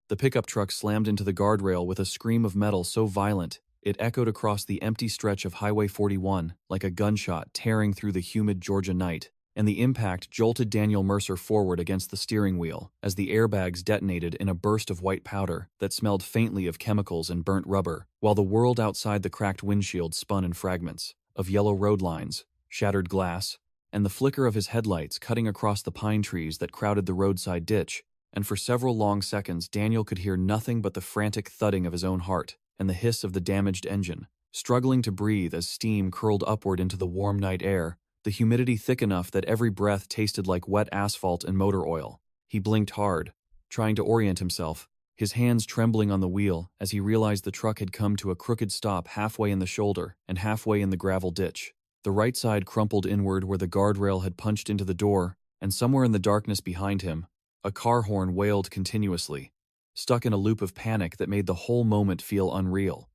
The pickup truck slammed into the guardrail with a scream of metal so violent it echoed across the empty stretch of Highway 41 like a gunshot tearing through the humid Georgia night, and the impact jolted Daniel Mercer forward against the steering wheel as the airbags detonated in a burst of white powder that smelled faintly of chemicals and burnt rubber, while the world outside the cracked windshield spun in fragments of yellow road lines, shattered glass, and the flicker of his headlights cutting across the pine trees that crowded the roadside ditch. And for several long seconds Daniel could hear nothing but the frantic thudding of his own heart and the hiss of the damaged engine, struggling to breathe as steam curled upward into the warm night air, the humidity thick enough that every breath tasted like wet asphalt and motor oil. He blinked hard, trying to orient himself, his hands trembling on the wheel as he realized the truck had come to a crooked stop halfway in the shoulder and halfway in the gravel ditch. The right side crumpled inward where the guardrail had punched into the door, and somewhere in the darkness behind him, a car horn wailed continuously, stuck in a loop of panic that made the whole moment feel unreal.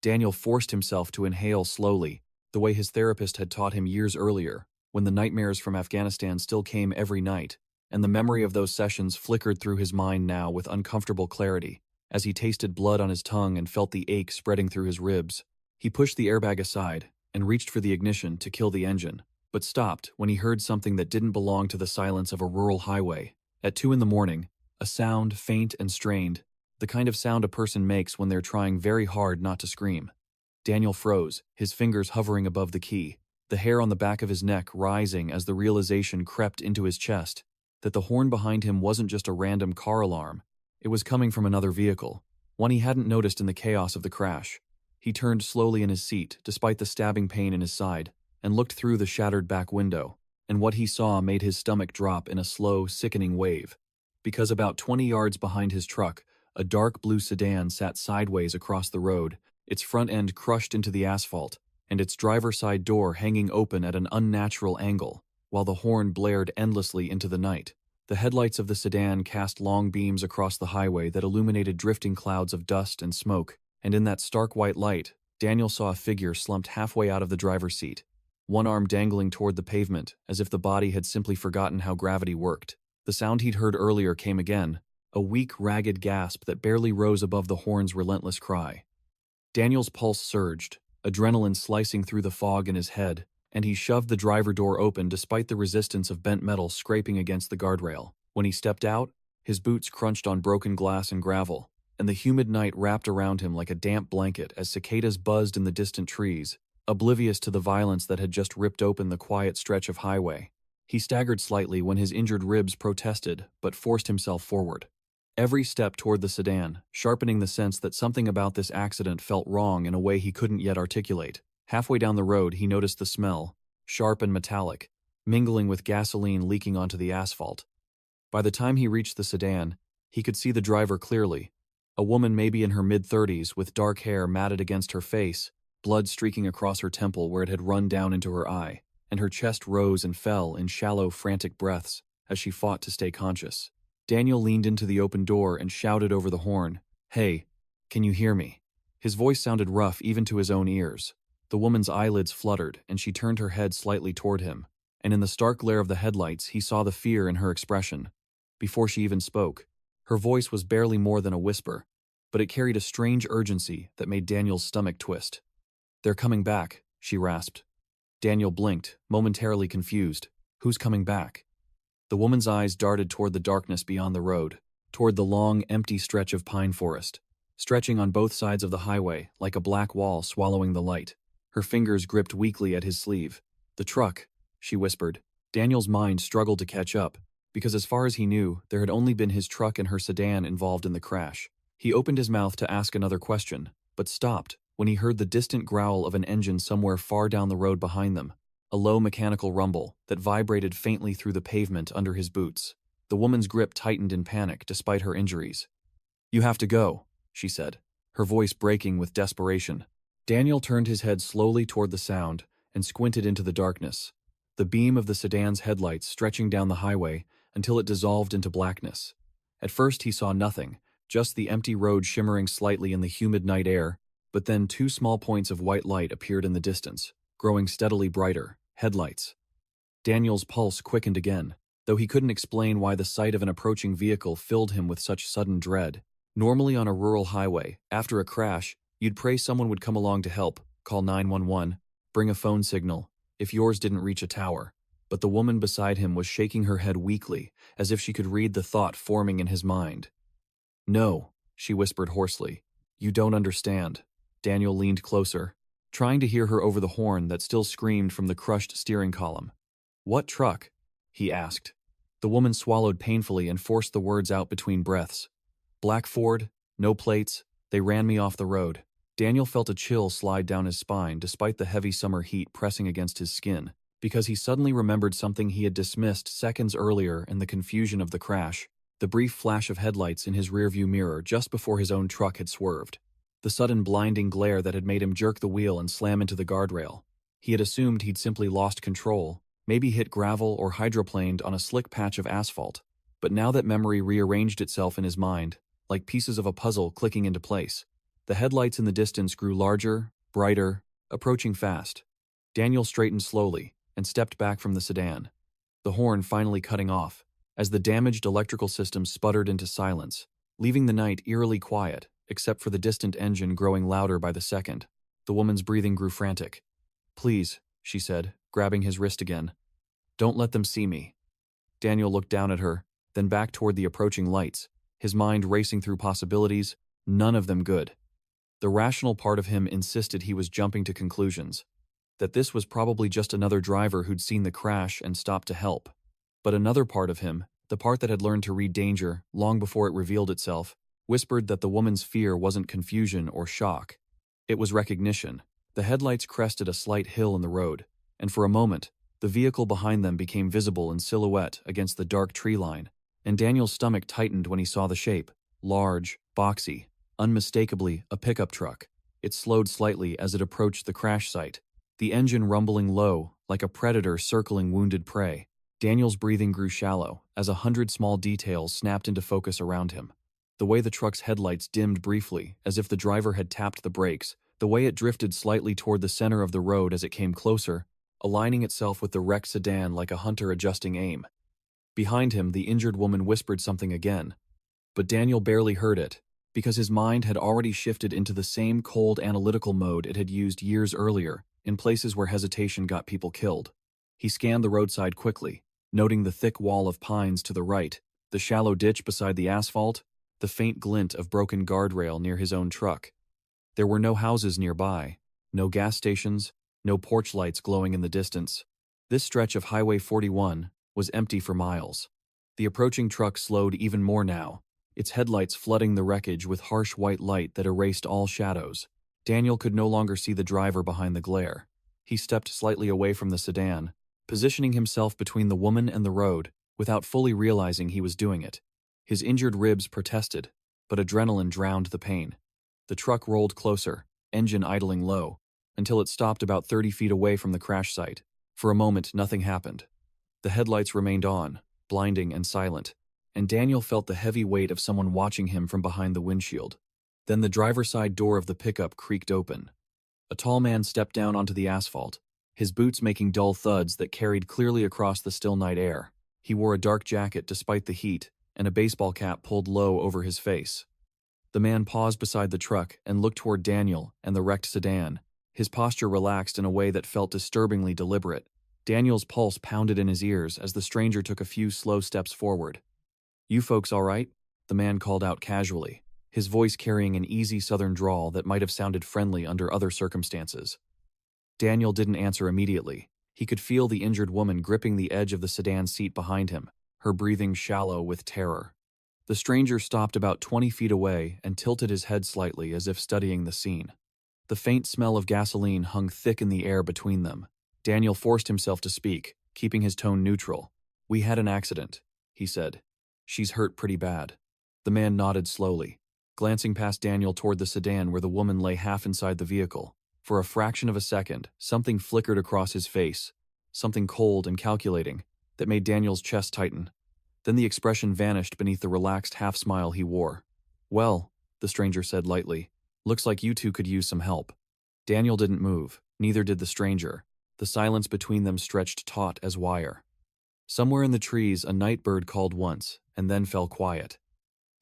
Daniel forced himself to inhale slowly, the way his therapist had taught him years earlier, when the nightmares from Afghanistan still came every night, and the memory of those sessions flickered through his mind now with uncomfortable clarity. As he tasted blood on his tongue and felt the ache spreading through his ribs, he pushed the airbag aside and reached for the ignition to kill the engine, but stopped when he heard something that didn't belong to the silence of a rural highway. At 2 a.m, a sound, faint and strained, the kind of sound a person makes when they're trying very hard not to scream. Daniel froze, his fingers hovering above the key, the hair on the back of his neck rising as the realization crept into his chest that the horn behind him wasn't just a random car alarm. It was coming from another vehicle, one he hadn't noticed in the chaos of the crash. He turned slowly in his seat, despite the stabbing pain in his side, and looked through the shattered back window, and what he saw made his stomach drop in a slow, sickening wave. Because about 20 yards behind his truck, a dark blue sedan sat sideways across the road, its front end crushed into the asphalt, and its driver's side door hanging open at an unnatural angle, while the horn blared endlessly into the night. The headlights of the sedan cast long beams across the highway that illuminated drifting clouds of dust and smoke, and in that stark white light, Daniel saw a figure slumped halfway out of the driver's seat, one arm dangling toward the pavement, as if the body had simply forgotten how gravity worked. The sound he'd heard earlier came again, a weak, ragged gasp that barely rose above the horn's relentless cry. Daniel's pulse surged, adrenaline slicing through the fog in his head, and he shoved the driver door open despite the resistance of bent metal scraping against the guardrail. When he stepped out, his boots crunched on broken glass and gravel, and the humid night wrapped around him like a damp blanket as cicadas buzzed in the distant trees, oblivious to the violence that had just ripped open the quiet stretch of highway. He staggered slightly when his injured ribs protested, but forced himself forward. Every step toward the sedan, sharpening the sense that something about this accident felt wrong in a way he couldn't yet articulate. Halfway down the road, he noticed the smell, sharp and metallic, mingling with gasoline leaking onto the asphalt. By the time he reached the sedan, he could see the driver clearly, a woman maybe in her mid-30s with dark hair matted against her face, blood streaking across her temple where it had run down into her eye, and her chest rose and fell in shallow, frantic breaths as she fought to stay conscious. Daniel leaned into the open door and shouted over the horn, "Hey, can you hear me?" His voice sounded rough even to his own ears. The woman's eyelids fluttered, and she turned her head slightly toward him, and in the stark glare of the headlights he saw the fear in her expression. Before she even spoke, her voice was barely more than a whisper, but it carried a strange urgency that made Daniel's stomach twist. "They're coming back," she rasped. Daniel blinked, momentarily confused. Who's coming back? The woman's eyes darted toward the darkness beyond the road, toward the long, empty stretch of pine forest, stretching on both sides of the highway like a black wall swallowing the light. Her fingers gripped weakly at his sleeve. "The truck," she whispered. Daniel's mind struggled to catch up, because as far as he knew, there had only been his truck and her sedan involved in the crash. He opened his mouth to ask another question, but stopped when he heard the distant growl of an engine somewhere far down the road behind them, a low mechanical rumble that vibrated faintly through the pavement under his boots. The woman's grip tightened in panic despite her injuries. "You have to go," she said, her voice breaking with desperation. Daniel turned his head slowly toward the sound and squinted into the darkness, the beam of the sedan's headlights stretching down the highway until it dissolved into blackness. At first he saw nothing, just the empty road shimmering slightly in the humid night air, but then 2 small points of white light appeared in the distance, growing steadily brighter. Headlights. Daniel's pulse quickened again, though he couldn't explain why the sight of an approaching vehicle filled him with such sudden dread. Normally on a rural highway, after a crash, you'd pray someone would come along to help, call 911, bring a phone signal, if yours didn't reach a tower. But the woman beside him was shaking her head weakly, as if she could read the thought forming in his mind. "No," she whispered hoarsely. "You don't understand." Daniel leaned closer, trying to hear her over the horn that still screamed from the crushed steering column. "What truck?" he asked. The woman swallowed painfully and forced the words out between breaths. "Black Ford, no plates, they ran me off the road." Daniel felt a chill slide down his spine despite the heavy summer heat pressing against his skin, because he suddenly remembered something he had dismissed seconds earlier in the confusion of the crash, the brief flash of headlights in his rearview mirror just before his own truck had swerved. The sudden blinding glare that had made him jerk the wheel and slam into the guardrail. He had assumed he'd simply lost control, maybe hit gravel or hydroplaned on a slick patch of asphalt. But now that memory rearranged itself in his mind, like pieces of a puzzle clicking into place. The headlights in the distance grew larger, brighter, approaching fast. Daniel straightened slowly and stepped back from the sedan, the horn finally cutting off, as the damaged electrical system sputtered into silence, leaving the night eerily quiet, except for the distant engine growing louder by the second. The woman's breathing grew frantic. "Please," she said, grabbing his wrist again. "Don't let them see me." Daniel looked down at her, then back toward the approaching lights, his mind racing through possibilities, none of them good. The rational part of him insisted he was jumping to conclusions, that this was probably just another driver who'd seen the crash and stopped to help. But another part of him, the part that had learned to read danger long before it revealed itself, whispered that the woman's fear wasn't confusion or shock. It was recognition. The headlights crested a slight hill in the road, and for a moment, the vehicle behind them became visible in silhouette against the dark tree line, and Daniel's stomach tightened when he saw the shape, large, boxy, unmistakably a pickup truck. It slowed slightly as it approached the crash site, the engine rumbling low, like a predator circling wounded prey. Daniel's breathing grew shallow, as 100 small details snapped into focus around him. The way the truck's headlights dimmed briefly, as if the driver had tapped the brakes, the way it drifted slightly toward the center of the road as it came closer, aligning itself with the wrecked sedan like a hunter adjusting aim. Behind him, the injured woman whispered something again, but Daniel barely heard it, because his mind had already shifted into the same cold analytical mode it had used years earlier, in places where hesitation got people killed. He scanned the roadside quickly, noting the thick wall of pines to the right, the shallow ditch beside the asphalt, the faint glint of broken guardrail near his own truck. There were no houses nearby, no gas stations, no porch lights glowing in the distance. This stretch of Highway 41 was empty for miles. The approaching truck slowed even more now, its headlights flooding the wreckage with harsh white light that erased all shadows. Daniel could no longer see the driver behind the glare. He stepped slightly away from the sedan, positioning himself between the woman and the road, without fully realizing he was doing it. His injured ribs protested, but adrenaline drowned the pain. The truck rolled closer, engine idling low, until it stopped about 30 feet away from the crash site. For a moment, nothing happened. The headlights remained on, blinding and silent, and Daniel felt the heavy weight of someone watching him from behind the windshield. Then the driver's side door of the pickup creaked open. A tall man stepped down onto the asphalt, his boots making dull thuds that carried clearly across the still night air. He wore a dark jacket despite the heat, and a baseball cap pulled low over his face. The man paused beside the truck and looked toward Daniel and the wrecked sedan, his posture relaxed in a way that felt disturbingly deliberate. Daniel's pulse pounded in his ears as the stranger took a few slow steps forward. "You folks all right?" the man called out casually, his voice carrying an easy southern drawl that might have sounded friendly under other circumstances. Daniel didn't answer immediately. He could feel the injured woman gripping the edge of the sedan seat behind him, her breathing shallow with terror. The stranger stopped about 20 feet away and tilted his head slightly as if studying the scene. The faint smell of gasoline hung thick in the air between them. Daniel forced himself to speak, keeping his tone neutral. "We had an accident," he said. "She's hurt pretty bad." The man nodded slowly, glancing past Daniel toward the sedan where the woman lay half inside the vehicle. For a fraction of a second, something flickered across his face, something cold and calculating, that made Daniel's chest tighten. Then the expression vanished beneath the relaxed half-smile he wore. "Well," the stranger said lightly, "looks like you two could use some help." Daniel didn't move, neither did the stranger. The silence between them stretched taut as wire. Somewhere in the trees, a night bird called once, and then fell quiet.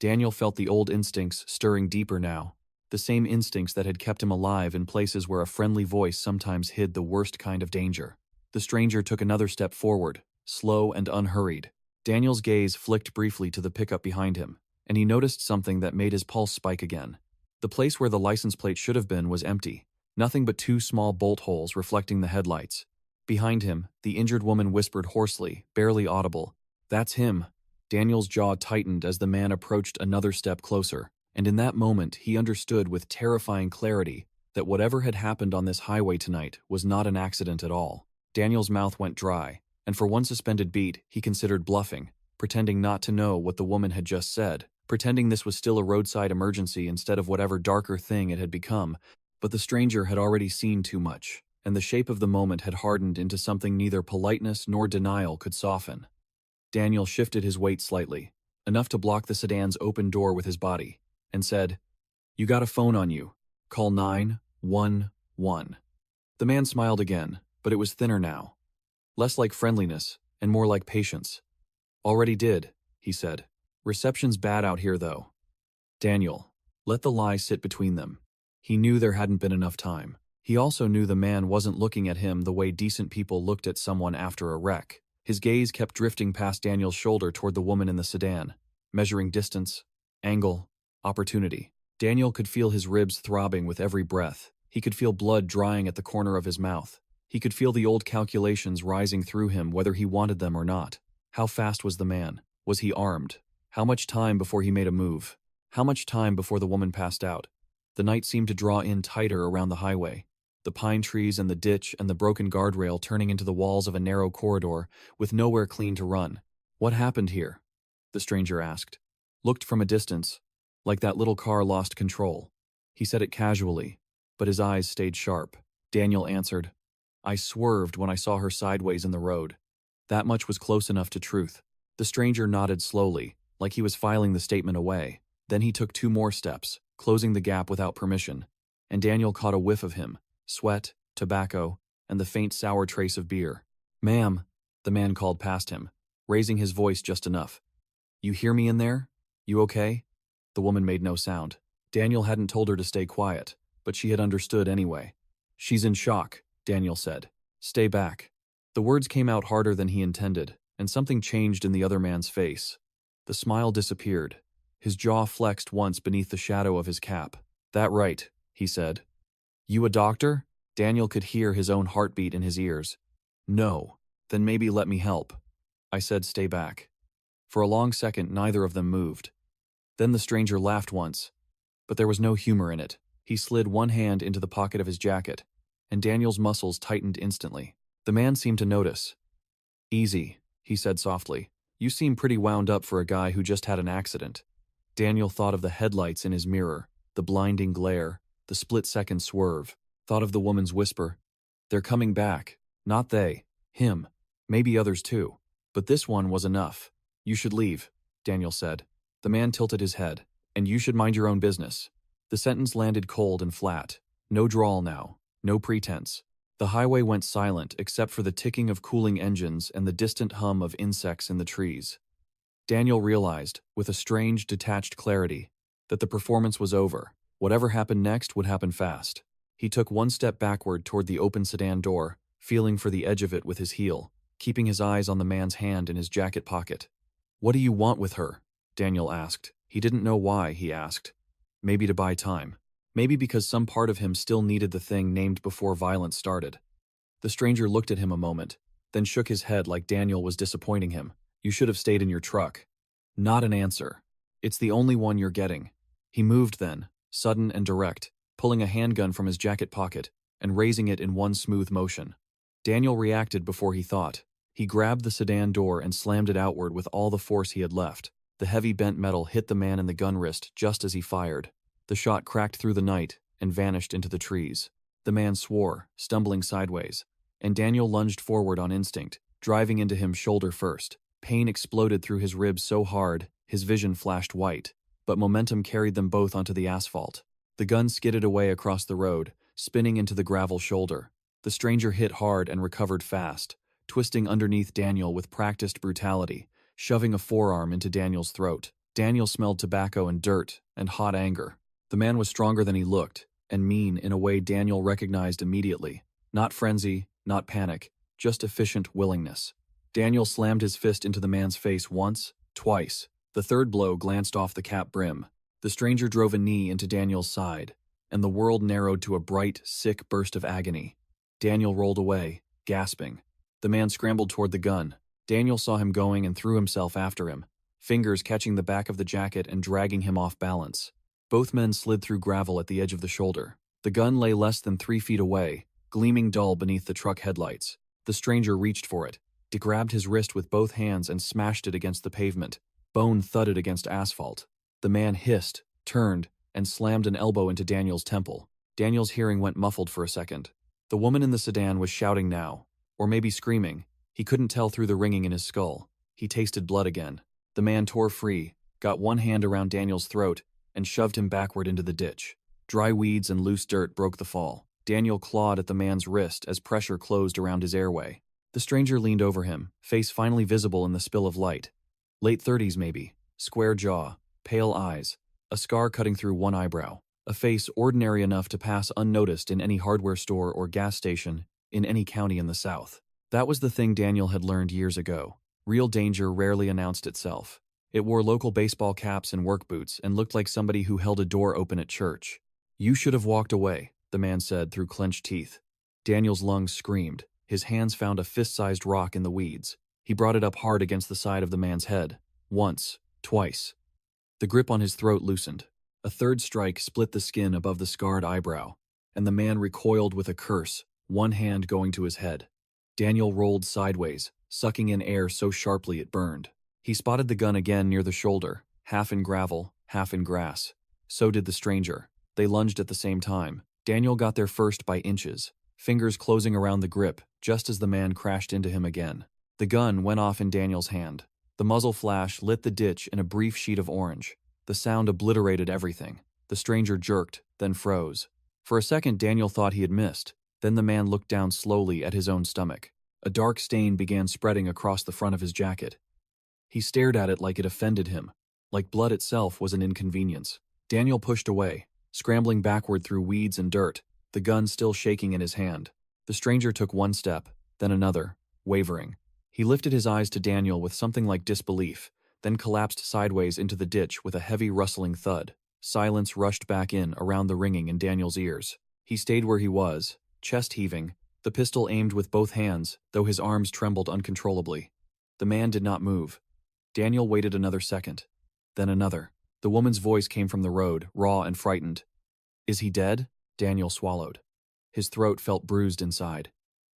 Daniel felt the old instincts stirring deeper now, the same instincts that had kept him alive in places where a friendly voice sometimes hid the worst kind of danger. The stranger took another step forward, slow and unhurried. Daniel's gaze flicked briefly to the pickup behind him, and he noticed something that made his pulse spike again. The place where the license plate should have been was empty, nothing but two small bolt holes reflecting the headlights. Behind him, the injured woman whispered hoarsely, barely audible, "That's him." Daniel's jaw tightened as the man approached another step closer, and in that moment he understood with terrifying clarity that whatever had happened on this highway tonight was not an accident at all. Daniel's mouth went dry, and for one suspended beat he considered bluffing, pretending not to know what the woman had just said, pretending this was still a roadside emergency instead of whatever darker thing it had become. But the stranger had already seen too much, and the shape of the moment had hardened into something neither politeness nor denial could soften. Daniel shifted his weight slightly, enough to block the sedan's open door with his body, and said, "You got a phone on you. Call 911. The man smiled again, but it was thinner now. Less like friendliness, and more like patience. "Already did," he said. "Reception's bad out here, though." Daniel let the lie sit between them. He knew there hadn't been enough time. He also knew the man wasn't looking at him the way decent people looked at someone after a wreck. His gaze kept drifting past Daniel's shoulder toward the woman in the sedan, measuring distance, angle, opportunity. Daniel could feel his ribs throbbing with every breath. He could feel blood drying at the corner of his mouth. He could feel the old calculations rising through him whether he wanted them or not. How fast was the man? Was he armed? How much time before he made a move? How much time before the woman passed out? The night seemed to draw in tighter around the highway, the pine trees and the ditch and the broken guardrail turning into the walls of a narrow corridor with nowhere clean to run. "What happened here?" the stranger asked. "Looked from a distance, like that little car lost control." He said it casually, but his eyes stayed sharp. Daniel answered, "I swerved when I saw her sideways in the road." That much was close enough to truth. The stranger nodded slowly, like he was filing the statement away. Then he took two more steps, closing the gap without permission, and Daniel caught a whiff of him, sweat, tobacco, and the faint sour trace of beer. "Ma'am," the man called past him, raising his voice just enough. "You hear me in there? You okay?" The woman made no sound. Daniel hadn't told her to stay quiet, but she had understood anyway. "She's in shock," Daniel said. "Stay back." The words came out harder than he intended, and something changed in the other man's face. The smile disappeared. His jaw flexed once beneath the shadow of his cap. "That right," he said. "You a doctor?" Daniel could hear his own heartbeat in his ears. "No." "Then maybe let me help." I said, "Stay back." For a long second, neither of them moved. Then the stranger laughed once, but there was no humor in it. He slid one hand into the pocket of his jacket, and Daniel's muscles tightened instantly. The man seemed to notice. "Easy," he said softly. "You seem pretty wound up for a guy who just had an accident." Daniel thought of the headlights in his mirror, the blinding glare, the split-second swerve, thought of the woman's whisper. "They're coming back." Not they. Him. Maybe others too. But this one was enough. "You should leave," Daniel said. The man tilted his head. "And you should mind your own business." The sentence landed cold and flat. No drawl now. No pretense. The highway went silent except for the ticking of cooling engines and the distant hum of insects in the trees. Daniel realized, with a strange, detached clarity, that the performance was over. Whatever happened next would happen fast. He took one step backward toward the open sedan door, feeling for the edge of it with his heel, keeping his eyes on the man's hand in his jacket pocket. "What do you want with her?" Daniel asked. He didn't know why he asked. Maybe to buy time. Maybe because some part of him still needed the thing named before violence started. The stranger looked at him a moment, then shook his head like Daniel was disappointing him. "You should have stayed in your truck." Not an answer. "It's the only one you're getting." He moved then, sudden and direct, pulling a handgun from his jacket pocket and raising it in one smooth motion. Daniel reacted before he thought. He grabbed the sedan door and slammed it outward with all the force he had left. The heavy bent metal hit the man in the gun wrist just as he fired. The shot cracked through the night and vanished into the trees. The man swore, stumbling sideways, and Daniel lunged forward on instinct, driving into him shoulder first. Pain exploded through his ribs so hard, his vision flashed white, but momentum carried them both onto the asphalt. The gun skidded away across the road, spinning into the gravel shoulder. The stranger hit hard and recovered fast, twisting underneath Daniel with practiced brutality, shoving a forearm into Daniel's throat. Daniel smelled tobacco and dirt and hot anger. The man was stronger than he looked, and mean in a way Daniel recognized immediately. Not frenzy, not panic, just efficient willingness. Daniel slammed his fist into the man's face once, twice. The third blow glanced off the cap brim. The stranger drove a knee into Daniel's side, and the world narrowed to a bright, sick burst of agony. Daniel rolled away, gasping. The man scrambled toward the gun. Daniel saw him going and threw himself after him, fingers catching the back of the jacket and dragging him off balance. Both men slid through gravel at the edge of the shoulder. The gun lay less than 3 feet away, gleaming dull beneath the truck headlights. The stranger reached for it, grabbed his wrist with both hands and smashed it against the pavement. Bone thudded against asphalt. The man hissed, turned, and slammed an elbow into Daniel's temple. Daniel's hearing went muffled for a second. The woman in the sedan was shouting now, or maybe screaming. He couldn't tell through the ringing in his skull. He tasted blood again. The man tore free, got one hand around Daniel's throat, and shoved him backward into the ditch. Dry weeds and loose dirt broke the fall. Daniel clawed at the man's wrist as pressure closed around his airway. The stranger leaned over him, face finally visible in the spill of light. Late 30s maybe, square jaw, pale eyes, a scar cutting through one eyebrow, a face ordinary enough to pass unnoticed in any hardware store or gas station in any county in the South. That was the thing Daniel had learned years ago. Real danger rarely announced itself. It wore local baseball caps and work boots and looked like somebody who held a door open at church. "You should have walked away," the man said through clenched teeth. Daniel's lungs screamed. His hands found a fist-sized rock in the weeds. He brought it up hard against the side of the man's head. Once, twice. The grip on his throat loosened. A third strike split the skin above the scarred eyebrow, and the man recoiled with a curse, one hand going to his head. Daniel rolled sideways, sucking in air so sharply it burned. He spotted the gun again near the shoulder, half in gravel, half in grass. So did the stranger. They lunged at the same time. Daniel got there first by inches, fingers closing around the grip just as the man crashed into him again. The gun went off in Daniel's hand. The muzzle flash lit the ditch in a brief sheet of orange. The sound obliterated everything. The stranger jerked, then froze. For a second Daniel thought he had missed. Then the man looked down slowly at his own stomach. A dark stain began spreading across the front of his jacket. He stared at it like it offended him, like blood itself was an inconvenience. Daniel pushed away, scrambling backward through weeds and dirt, the gun still shaking in his hand. The stranger took one step, then another, wavering. He lifted his eyes to Daniel with something like disbelief, then collapsed sideways into the ditch with a heavy rustling thud. Silence rushed back in around the ringing in Daniel's ears. He stayed where he was, chest heaving, the pistol aimed with both hands, though his arms trembled uncontrollably. The man did not move. Daniel waited another second, then another. The woman's voice came from the road, raw and frightened. "Is he dead?" Daniel swallowed. His throat felt bruised inside.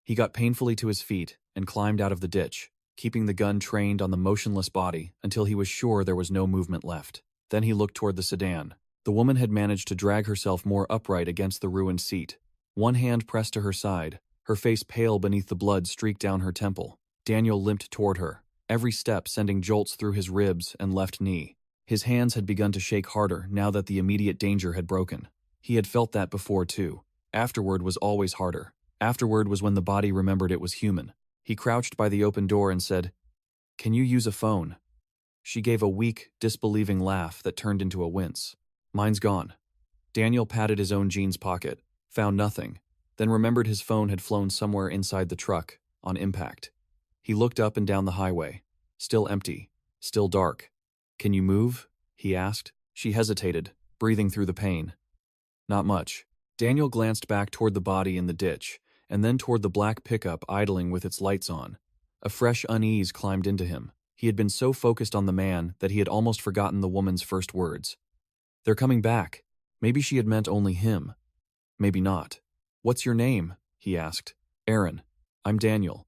He got painfully to his feet and climbed out of the ditch, keeping the gun trained on the motionless body until he was sure there was no movement left. Then he looked toward the sedan. The woman had managed to drag herself more upright against the ruined seat. One hand pressed to her side, her face pale beneath the blood streaked down her temple. Daniel limped toward her, every step sending jolts through his ribs and left knee. His hands had begun to shake harder now that the immediate danger had broken. He had felt that before too. Afterward was always harder. Afterward was when the body remembered it was human. He crouched by the open door and said, "Can you use a phone?" She gave a weak, disbelieving laugh that turned into a wince. "Mine's gone." Daniel patted his own jeans pocket, found nothing, then remembered his phone had flown somewhere inside the truck, on impact. He looked up and down the highway. Still empty, still dark. "Can you move?" he asked. She hesitated, breathing through the pain. "Not much." Daniel glanced back toward the body in the ditch, and then toward the black pickup idling with its lights on. A fresh unease climbed into him. He had been so focused on the man that he had almost forgotten the woman's first words. "They're coming back." Maybe she had meant only him. Maybe not. "What's your name?" he asked. "Aaron. I'm Daniel."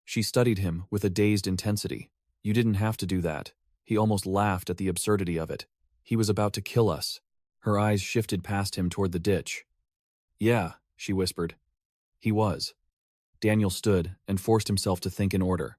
She studied him with a dazed intensity. "You didn't have to do that." He almost laughed at the absurdity of it. "He was about to kill us." Her eyes shifted past him toward the ditch. "Yeah," she whispered. "He was." Daniel stood and forced himself to think in order.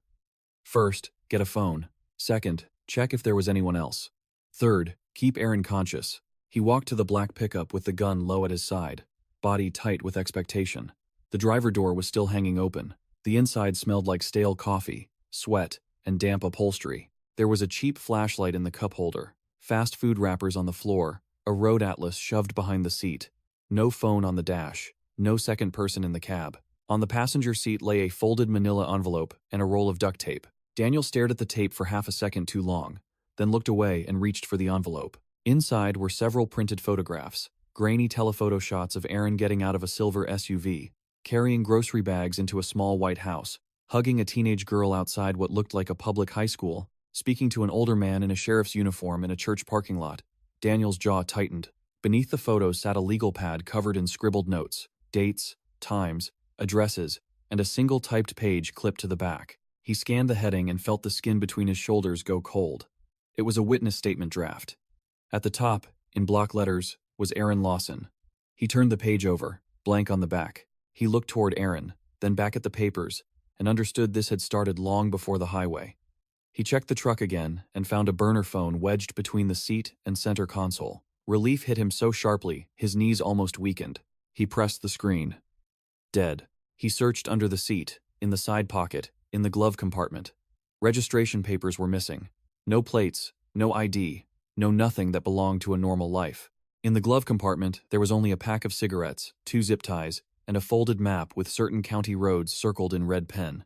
First, get a phone. Second, check if there was anyone else. Third, keep Aaron conscious. He walked to the black pickup with the gun low at his side, body tight with expectation. The driver door was still hanging open. The inside smelled like stale coffee, sweat, and damp upholstery. There was a cheap flashlight in the cup holder, Fast food wrappers on the floor, a road atlas shoved behind the seat. No phone on the dash, no second person in the cab. On the passenger seat lay a folded manila envelope and a roll of duct tape. Daniel stared at the tape for half a second too long, then looked away and reached for the envelope. Inside were several printed photographs, grainy telephoto shots of Aaron getting out of a silver SUV, carrying grocery bags into a small white house, hugging a teenage girl outside what looked like a public high school, speaking to an older man in a sheriff's uniform in a church parking lot. Daniel's jaw tightened. Beneath the photos sat a legal pad covered in scribbled notes, dates, times, addresses, and a single typed page clipped to the back. He scanned the heading and felt the skin between his shoulders go cold. It was a witness statement draft. At the top, in block letters, was Aaron Lawson. He turned the page over, blank on the back. He looked toward Aaron, then back at the papers, and understood this had started long before the highway. He checked the truck again and found a burner phone wedged between the seat and center console. Relief hit him so sharply, his knees almost weakened. He pressed the screen. Dead. He searched under the seat, in the side pocket, in the glove compartment. Registration papers were missing. No plates, no ID, no nothing that belonged to a normal life. In the glove compartment, there was only a pack of cigarettes, 2 zip ties, and a folded map with certain county roads circled in red pen.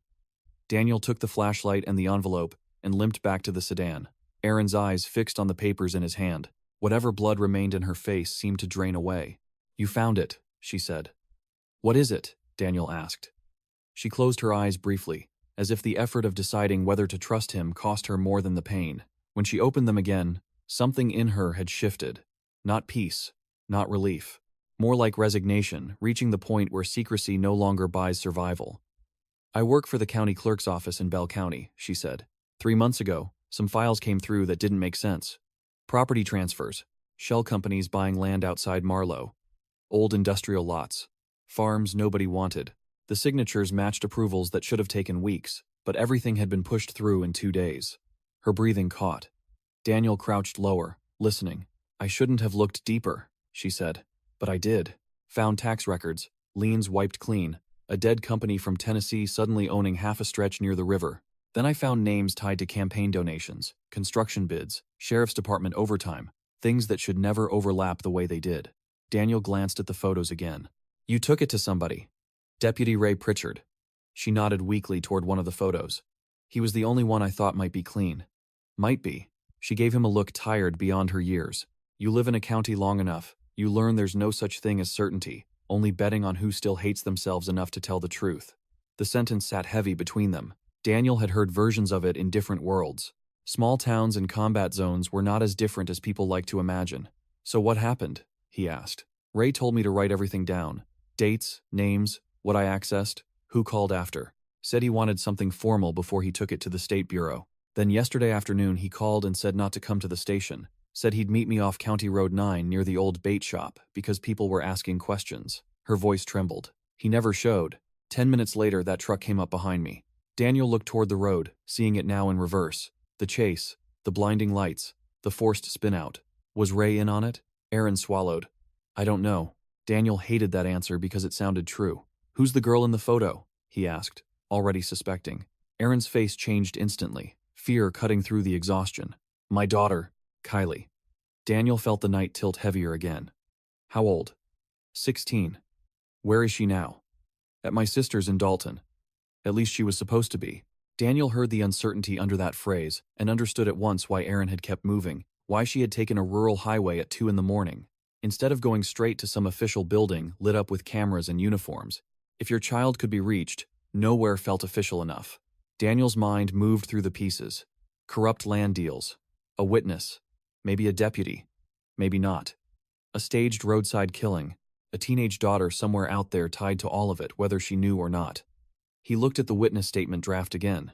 Daniel took the flashlight and the envelope and limped back to the sedan, Aaron's eyes fixed on the papers in his hand. Whatever blood remained in her face seemed to drain away. "You found it," she said. "What is it?" Daniel asked. She closed her eyes briefly, as if the effort of deciding whether to trust him cost her more than the pain. When she opened them again, something in her had shifted. Not peace, not relief. More like resignation, reaching the point where secrecy no longer buys survival. "I work for the county clerk's office in Bell County," she said. 3 months ago, some files came through that didn't make sense. Property transfers, shell companies buying land outside Marlow, old industrial lots, farms nobody wanted. The signatures matched approvals that should have taken weeks, but everything had been pushed through in 2 days. Her breathing caught. Daniel crouched lower, listening. "I shouldn't have looked deeper," she said. "But I did. Found tax records, liens wiped clean, a dead company from Tennessee suddenly owning half a stretch near the river. Then I found names tied to campaign donations, construction bids, sheriff's department overtime, things that should never overlap the way they did." Daniel glanced at the photos again. "You took it to somebody." "Deputy Ray Pritchard." She nodded weakly toward one of the photos. "He was the only one I thought might be clean." "Might be." She gave him a look tired beyond her years. "You live in a county long enough, you learn there's no such thing as certainty, only betting on who still hates themselves enough to tell the truth." The sentence sat heavy between them. Daniel had heard versions of it in different worlds. Small towns and combat zones were not as different as people like to imagine. "So what happened?" he asked. "Ray told me to write everything down. Dates, names, what I accessed, who called after. Said he wanted something formal before he took it to the State Bureau. Then yesterday afternoon he called and said not to come to the station. Said he'd meet me off County Road 9 near the old bait shop because people were asking questions." Her voice trembled. "He never showed. 10 minutes later that truck came up behind me." Daniel looked toward the road, seeing it now in reverse. The chase, the blinding lights, the forced spin-out. Was Ray in on it? Aaron swallowed. "I don't know." Daniel hated that answer because it sounded true. "Who's the girl in the photo?" he asked, already suspecting. Aaron's face changed instantly, fear cutting through the exhaustion. "My daughter, Kylie." Daniel felt the night tilt heavier again. "How old?" 16. "Where is she now?" "At my sister's in Dalton." At least she was supposed to be. Daniel heard the uncertainty under that phrase and understood at once why Aaron had kept moving, why she had taken a rural highway at 2 in the morning, instead of going straight to some official building lit up with cameras and uniforms. If your child could be reached, nowhere felt official enough. Daniel's mind moved through the pieces. Corrupt land deals. A witness. Maybe a deputy. Maybe not. A staged roadside killing. A teenage daughter somewhere out there tied to all of it, whether she knew or not. He looked at the witness statement draft again.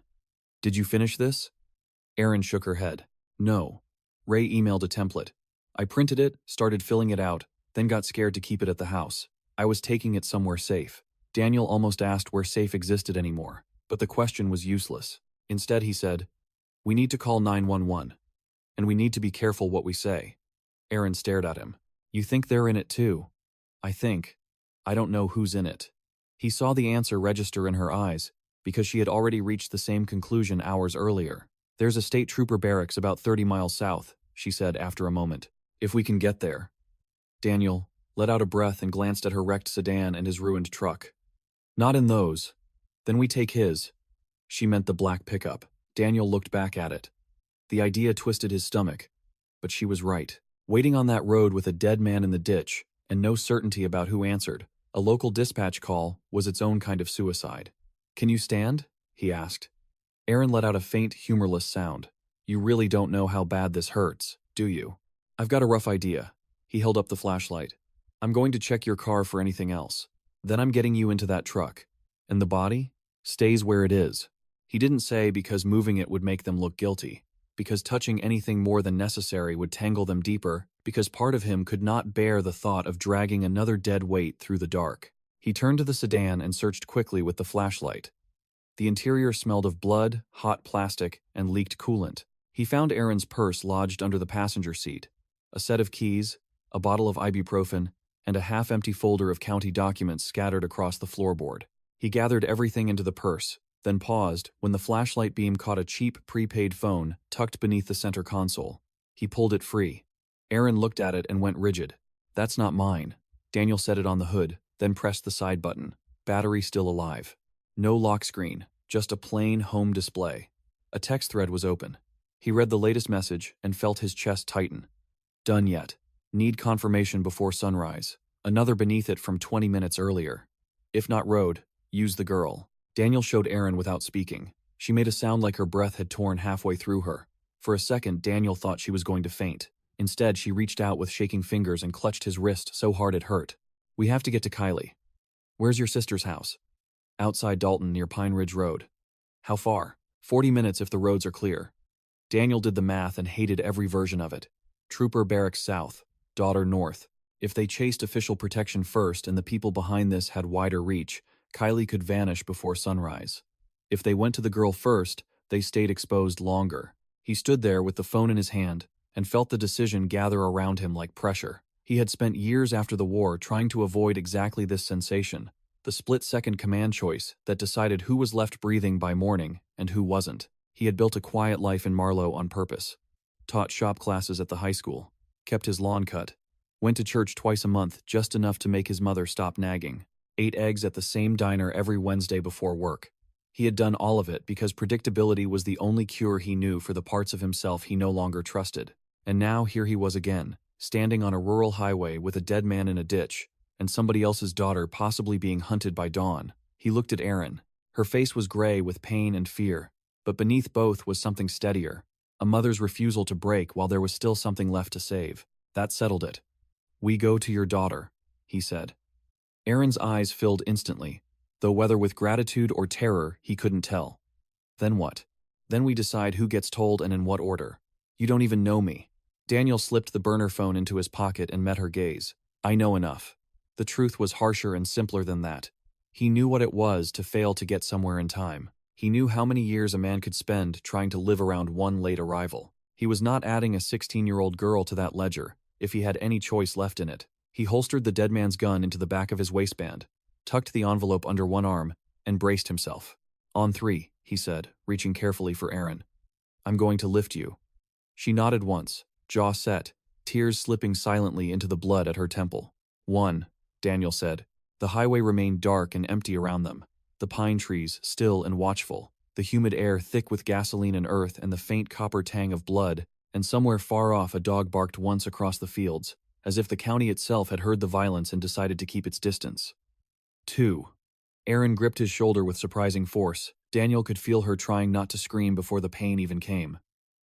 "Did you finish this?" Aaron shook her head. "No." Ray emailed a template. "I printed it, started filling it out, then got scared to keep it at the house. I was taking it somewhere safe." Daniel almost asked where safe existed anymore, but the question was useless. Instead he said, "We need to call 911. And we need to be careful what we say." Aaron stared at him. "You think they're in it too?" "I think. I don't know who's in it." He saw the answer register in her eyes, because she had already reached the same conclusion hours earlier. "There's a state trooper barracks about 30 miles south. she said after a moment. If we can get there. Daniel let out a breath and glanced at her wrecked sedan and his ruined truck. Not in those. Then we take his. She meant the black pickup. Daniel looked back at it. The idea twisted his stomach. But she was right. Waiting on that road with a dead man in the ditch, and no certainty about who answered, a local dispatch call was its own kind of suicide. Can you stand? He asked. Aaron let out a faint, humorless sound. You really don't know how bad this hurts, do you? I've got a rough idea. He held up the flashlight. I'm going to check your car for anything else. Then I'm getting you into that truck. And the body? Stays where it is. He didn't say because moving it would make them look guilty, because touching anything more than necessary would tangle them deeper, because part of him could not bear the thought of dragging another dead weight through the dark. He turned to the sedan and searched quickly with the flashlight. The interior smelled of blood, hot plastic, and leaked coolant. He found Aaron's purse lodged under the passenger seat, a set of keys, a bottle of ibuprofen, and a half-empty folder of county documents scattered across the floorboard. He gathered everything into the purse, then paused when the flashlight beam caught a cheap prepaid phone tucked beneath the center console. He pulled it free. Aaron looked at it and went rigid. That's not mine. Daniel set it on the hood, then pressed the side button. Battery still alive. No lock screen, just a plain home display. A text thread was open. He read the latest message and felt his chest tighten. Done yet. Need confirmation before sunrise. Another beneath it from 20 minutes earlier. If not road, use the girl. Daniel showed Aaron without speaking. She made a sound like her breath had torn halfway through her. For a second, Daniel thought she was going to faint. Instead, she reached out with shaking fingers and clutched his wrist so hard it hurt. We have to get to Kylie. Where's your sister's house? Outside Dalton near Pine Ridge Road. How far? 40 minutes if the roads are clear. Daniel did the math and hated every version of it. Trooper barracks south. Daughter north. If they chased official protection first and the people behind this had wider reach, Kylie could vanish before sunrise. If they went to the girl first, they stayed exposed longer. He stood there with the phone in his hand and felt the decision gather around him like pressure. He had spent years after the war trying to avoid exactly this sensation, the split-second command choice that decided who was left breathing by morning and who wasn't. He had built a quiet life in Marlow on purpose. Taught shop classes at the high school. Kept his lawn cut. Went to church twice a month, just enough to make his mother stop nagging. Ate eggs at the same diner every Wednesday before work. He had done all of it because predictability was the only cure he knew for the parts of himself he no longer trusted. And now here he was again, standing on a rural highway with a dead man in a ditch, and somebody else's daughter possibly being hunted by Dawn. He looked at Erin. Her face was gray with pain and fear, but beneath both was something steadier. A mother's refusal to break while there was still something left to save. That settled it. We go to your daughter, he said. Aaron's eyes filled instantly, though whether with gratitude or terror, he couldn't tell. Then what? Then we decide who gets told and in what order. You don't even know me. Daniel slipped the burner phone into his pocket and met her gaze. I know enough. The truth was harsher and simpler than that. He knew what it was to fail to get somewhere in time. He knew how many years a man could spend trying to live around one late arrival. He was not adding a 16-year-old girl to that ledger, if he had any choice left in it. He holstered the dead man's gun into the back of his waistband, tucked the envelope under one arm, and braced himself. On three, he said, reaching carefully for Aaron. I'm going to lift you. She nodded once, jaw set, tears slipping silently into the blood at her temple. One, Daniel said. The highway remained dark and empty around them. The pine trees, still and watchful, the humid air thick with gasoline and earth and the faint copper tang of blood, and somewhere far off a dog barked once across the fields, as if the county itself had heard the violence and decided to keep its distance. 2. Aaron gripped his shoulder with surprising force. Daniel could feel her trying not to scream before the pain even came.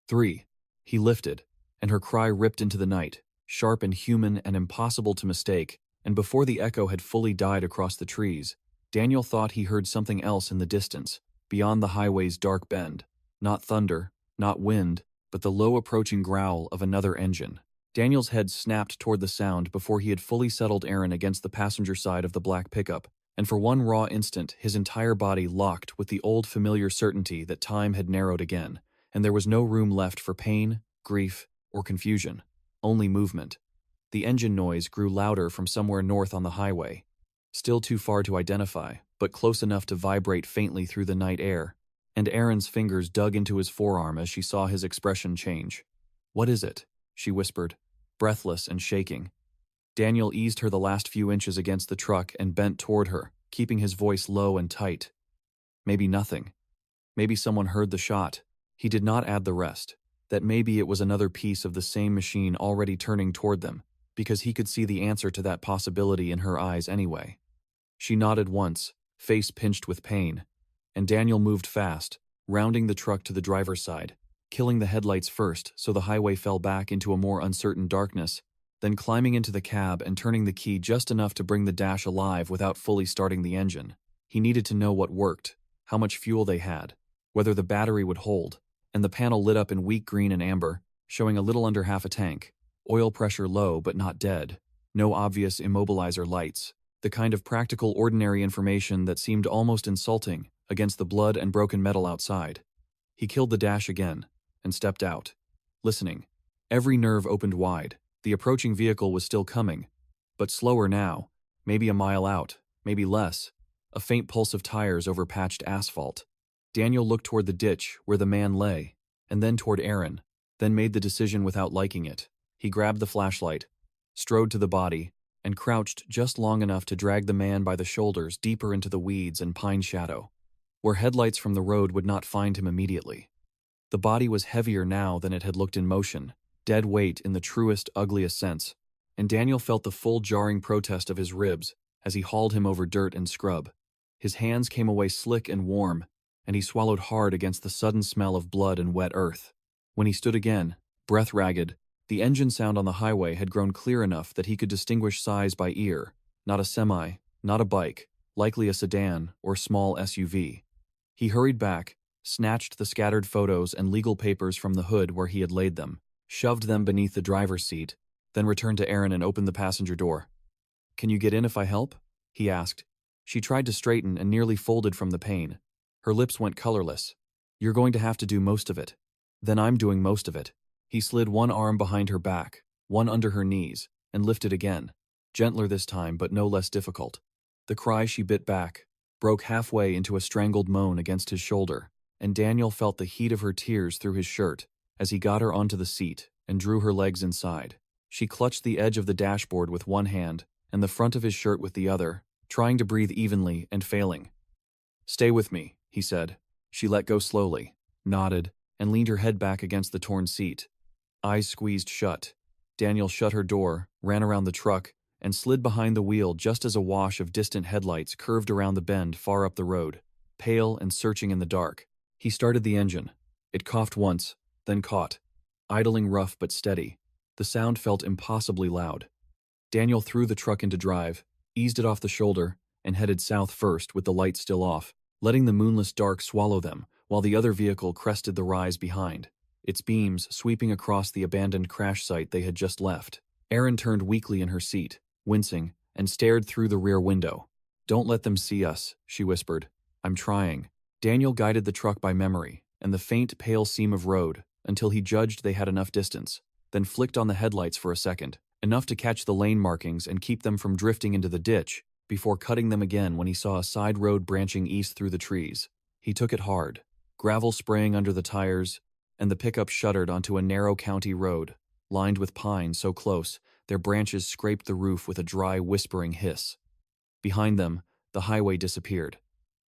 3. He lifted, and her cry ripped into the night, sharp and human and impossible to mistake, and before the echo had fully died across the trees, Daniel thought he heard something else in the distance, beyond the highway's dark bend. Not thunder, not wind, but the low approaching growl of another engine. Daniel's head snapped toward the sound before he had fully settled Aaron against the passenger side of the black pickup, and for one raw instant his entire body locked with the old familiar certainty that time had narrowed again, and there was no room left for pain, grief, or confusion. Only movement. The engine noise grew louder from somewhere north on the highway. Still too far to identify, but close enough to vibrate faintly through the night air, and Aaron's fingers dug into his forearm as she saw his expression change. What is it? she whispered, breathless and shaking. Daniel eased her the last few inches against the truck and bent toward her, keeping his voice low and tight. Maybe nothing. Maybe someone heard the shot. He did not add the rest, that maybe it was another piece of the same machine already turning toward them, because he could see the answer to that possibility in her eyes anyway. She nodded once, face pinched with pain, and Daniel moved fast, rounding the truck to the driver's side, killing the headlights first so the highway fell back into a more uncertain darkness, then climbing into the cab and turning the key just enough to bring the dash alive without fully starting the engine. He needed to know what worked, how much fuel they had, whether the battery would hold, and the panel lit up in weak green and amber, showing a little under half a tank, oil pressure low but not dead, no obvious immobilizer lights, the kind of practical ordinary information that seemed almost insulting against the blood and broken metal outside. He killed the dash again and stepped out, listening. Every nerve opened wide. The approaching vehicle was still coming, but slower now, maybe a mile out, maybe less, a faint pulse of tires over patched asphalt. Daniel looked toward the ditch where the man lay, and then toward Aaron, then made the decision without liking it. He grabbed the flashlight, strode to the body, and crouched just long enough to drag the man by the shoulders deeper into the weeds and pine shadow, where headlights from the road would not find him immediately. The body was heavier now than it had looked in motion, dead weight in the truest, ugliest sense, and Daniel felt the full jarring protest of his ribs as he hauled him over dirt and scrub. His hands came away slick and warm, and he swallowed hard against the sudden smell of blood and wet earth. When he stood again, breath ragged, the engine sound on the highway had grown clear enough that he could distinguish size by ear, not a semi, not a bike, likely a sedan or small SUV. He hurried back, snatched the scattered photos and legal papers from the hood where he had laid them, shoved them beneath the driver's seat, then returned to Aaron and opened the passenger door. "Can you get in if I help?" he asked. She tried to straighten and nearly folded from the pain. Her lips went colorless. "You're going to have to do most of it." "Then I'm doing most of it." He slid one arm behind her back, one under her knees, and lifted again, gentler this time but no less difficult. The cry she bit back broke halfway into a strangled moan against his shoulder, and Daniel felt the heat of her tears through his shirt as he got her onto the seat and drew her legs inside. She clutched the edge of the dashboard with one hand and the front of his shirt with the other, trying to breathe evenly and failing. "Stay with me," he said. She let go slowly, nodded, and leaned her head back against the torn seat. Eyes squeezed shut. Daniel shut her door, ran around the truck, and slid behind the wheel just as a wash of distant headlights curved around the bend far up the road, pale and searching in the dark. He started the engine. It coughed once, then caught, idling rough but steady. The sound felt impossibly loud. Daniel threw the truck into drive, eased it off the shoulder, and headed south first with the lights still off, letting the moonless dark swallow them while the other vehicle crested the rise behind, its beams sweeping across the abandoned crash site they had just left. Erin turned weakly in her seat, wincing, and stared through the rear window. "Don't let them see us," she whispered. "I'm trying." Daniel guided the truck by memory and the faint, pale seam of road until he judged they had enough distance, then flicked on the headlights for a second, enough to catch the lane markings and keep them from drifting into the ditch, before cutting them again when he saw a side road branching east through the trees. He took it hard, gravel spraying under the tires, and the pickup shuddered onto a narrow county road, lined with pine so close their branches scraped the roof with a dry, whispering hiss. Behind them, the highway disappeared.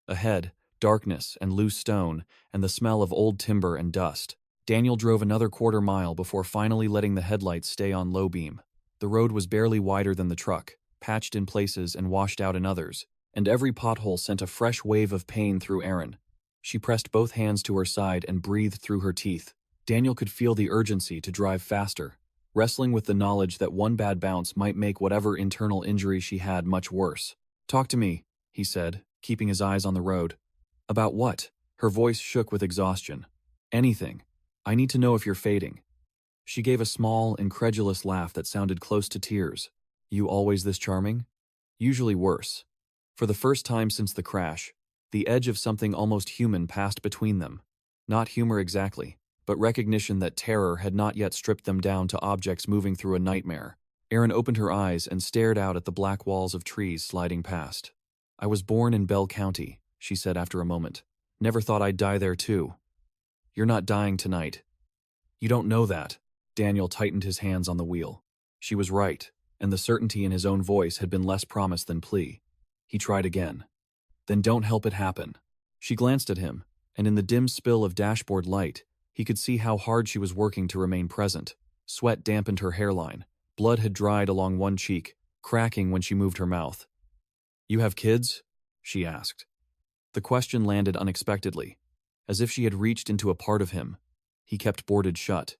Ahead, darkness and loose stone and the smell of old timber and dust. Daniel drove another quarter-mile before finally letting the headlights stay on low beam. The road was barely wider than the truck, patched in places and washed out in others, and every pothole sent a fresh wave of pain through Erin. She pressed both hands to her side and breathed through her teeth. Daniel could feel the urgency to drive faster, wrestling with the knowledge that one bad bounce might make whatever internal injury she had much worse. "Talk to me," he said, keeping his eyes on the road. "About what?" Her voice shook with exhaustion. "Anything. I need to know if you're fading." She gave a small, incredulous laugh that sounded close to tears. "You always this charming?" "Usually worse." For the first time since the crash, the edge of something almost human passed between them. Not humor exactly, but recognition that terror had not yet stripped them down to objects moving through a nightmare. Erin opened her eyes and stared out at the black walls of trees sliding past. "I was born in Bell County," she said after a moment. "Never thought I'd die there too." "You're not dying tonight." "You don't know that." Daniel tightened his hands on the wheel. She was right, and the certainty in his own voice had been less promise than plea. He tried again. Then don't help it happen. She glanced at him, and in the dim spill of dashboard light, he could see how hard she was working to remain present. Sweat dampened her hairline. Blood had dried along one cheek, cracking when she moved her mouth. "You have kids?" she asked. The question landed unexpectedly, as if she had reached into a part of him. He kept boarded shut.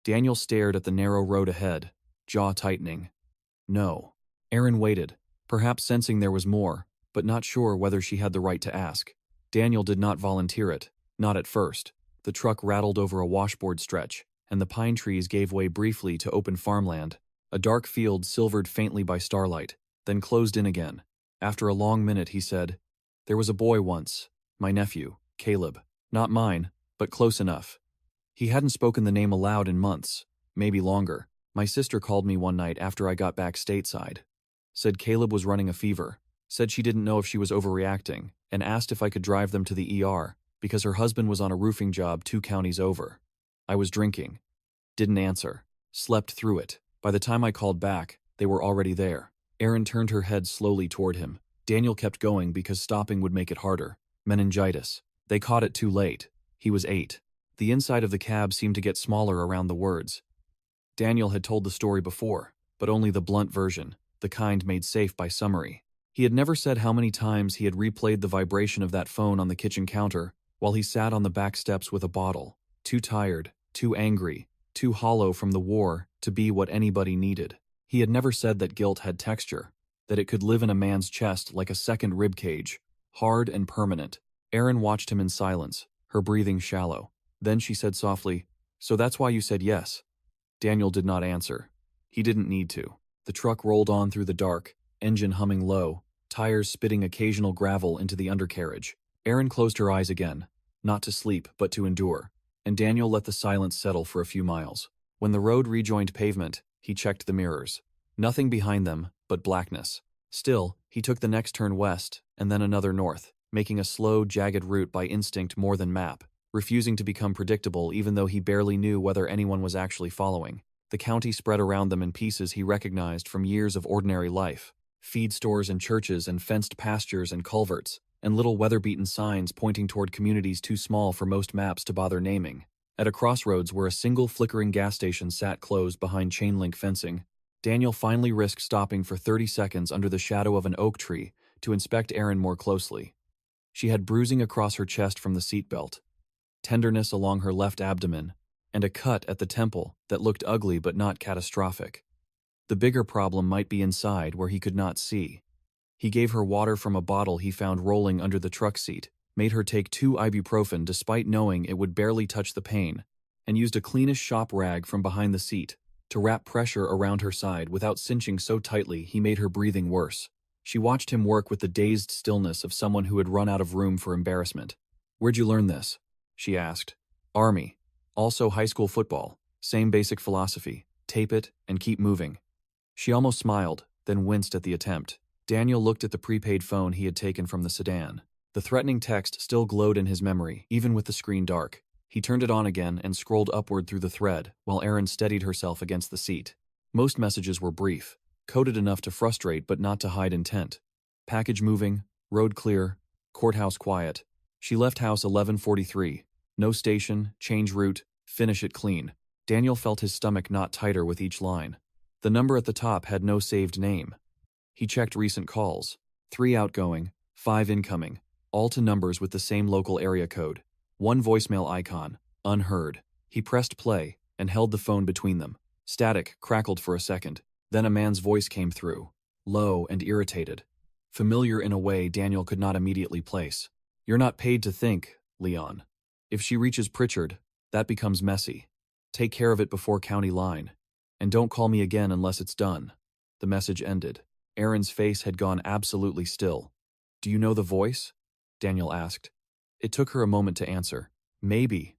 Daniel stared at the narrow road ahead, jaw tightening. No. Erin waited, perhaps sensing there was more, but not sure whether she had the right to ask. Daniel did not volunteer it, not at first. The truck rattled over a washboard stretch, and the pine trees gave way briefly to open farmland, a dark field silvered faintly by starlight, then closed in again. After a long minute, he said, "There was a boy once, my nephew, Caleb. Not mine, but close enough." He hadn't spoken the name aloud in months, maybe longer. "My sister called me one night after I got back stateside. Said Caleb was running a fever. Said she didn't know if she was overreacting, and asked if I could drive them to the ER, because her husband was on a roofing job 2 counties over. I was drinking. Didn't answer. Slept through it. By the time I called back, they were already there." Erin turned her head slowly toward him. Daniel kept going because stopping would make it harder. Meningitis. They caught it too late. He was 8. The inside of the cab seemed to get smaller around the words. Daniel had told the story before, but only the blunt version, the kind made safe by summary. He had never said how many times he had replayed the vibration of that phone on the kitchen counter while he sat on the back steps with a bottle, too tired, too angry, too hollow from the war to be what anybody needed. He had never said that guilt had texture, that it could live in a man's chest like a second rib cage, hard and permanent. Erin watched him in silence, her breathing shallow. Then she said softly, "So that's why you said yes?" Daniel did not answer. He didn't need to. The truck rolled on through the dark, engine humming low, tires spitting occasional gravel into the undercarriage. Erin closed her eyes again, not to sleep but to endure, and Daniel let the silence settle for a few miles. When the road rejoined pavement, he checked the mirrors. Nothing behind them but blackness. Still, he took the next turn west and then another north, making a slow, jagged route by instinct more than map, refusing to become predictable even though he barely knew whether anyone was actually following. The county spread around them in pieces he recognized from years of ordinary life. Feed stores and churches and fenced pastures and culverts, and little weather-beaten signs pointing toward communities too small for most maps to bother naming. At a crossroads where a single flickering gas station sat closed behind chain-link fencing, Daniel finally risked stopping for 30 seconds under the shadow of an oak tree to inspect Erin more closely. She had bruising across her chest from the seatbelt, tenderness along her left abdomen, and a cut at the temple that looked ugly but not catastrophic. The bigger problem might be inside where he could not see. He gave her water from a bottle he found rolling under the truck seat, made her take 2 ibuprofen despite knowing it would barely touch the pain, and used a cleanish shop rag from behind the seat to wrap pressure around her side without cinching so tightly he made her breathing worse. She watched him work with the dazed stillness of someone who had run out of room for embarrassment. "Where'd you learn this?" she asked. "Army. Also high school football. Same basic philosophy. Tape it and keep moving." She almost smiled, then winced at the attempt. Daniel looked at the prepaid phone he had taken from the sedan. The threatening text still glowed in his memory, even with the screen dark. He turned it on again and scrolled upward through the thread, while Erin steadied herself against the seat. Most messages were brief, coded enough to frustrate but not to hide intent. Package moving, road clear, courthouse quiet. She left house 11:43. No station, change route, finish it clean. Daniel felt his stomach knot tighter with each line. The number at the top had no saved name. He checked recent calls. 3 outgoing, 5 incoming, all to numbers with the same local area code. 1 voicemail icon, unheard. He pressed play and held the phone between them. Static crackled for a second. Then a man's voice came through, low and irritated. Familiar in a way Daniel could not immediately place. "You're not paid to think, Leon. If she reaches Pritchard, that becomes messy. Take care of it before county line. And don't call me again unless it's done." The message ended. Erin's face had gone absolutely still. "Do you know the voice?" Daniel asked. It took her a moment to answer. Maybe.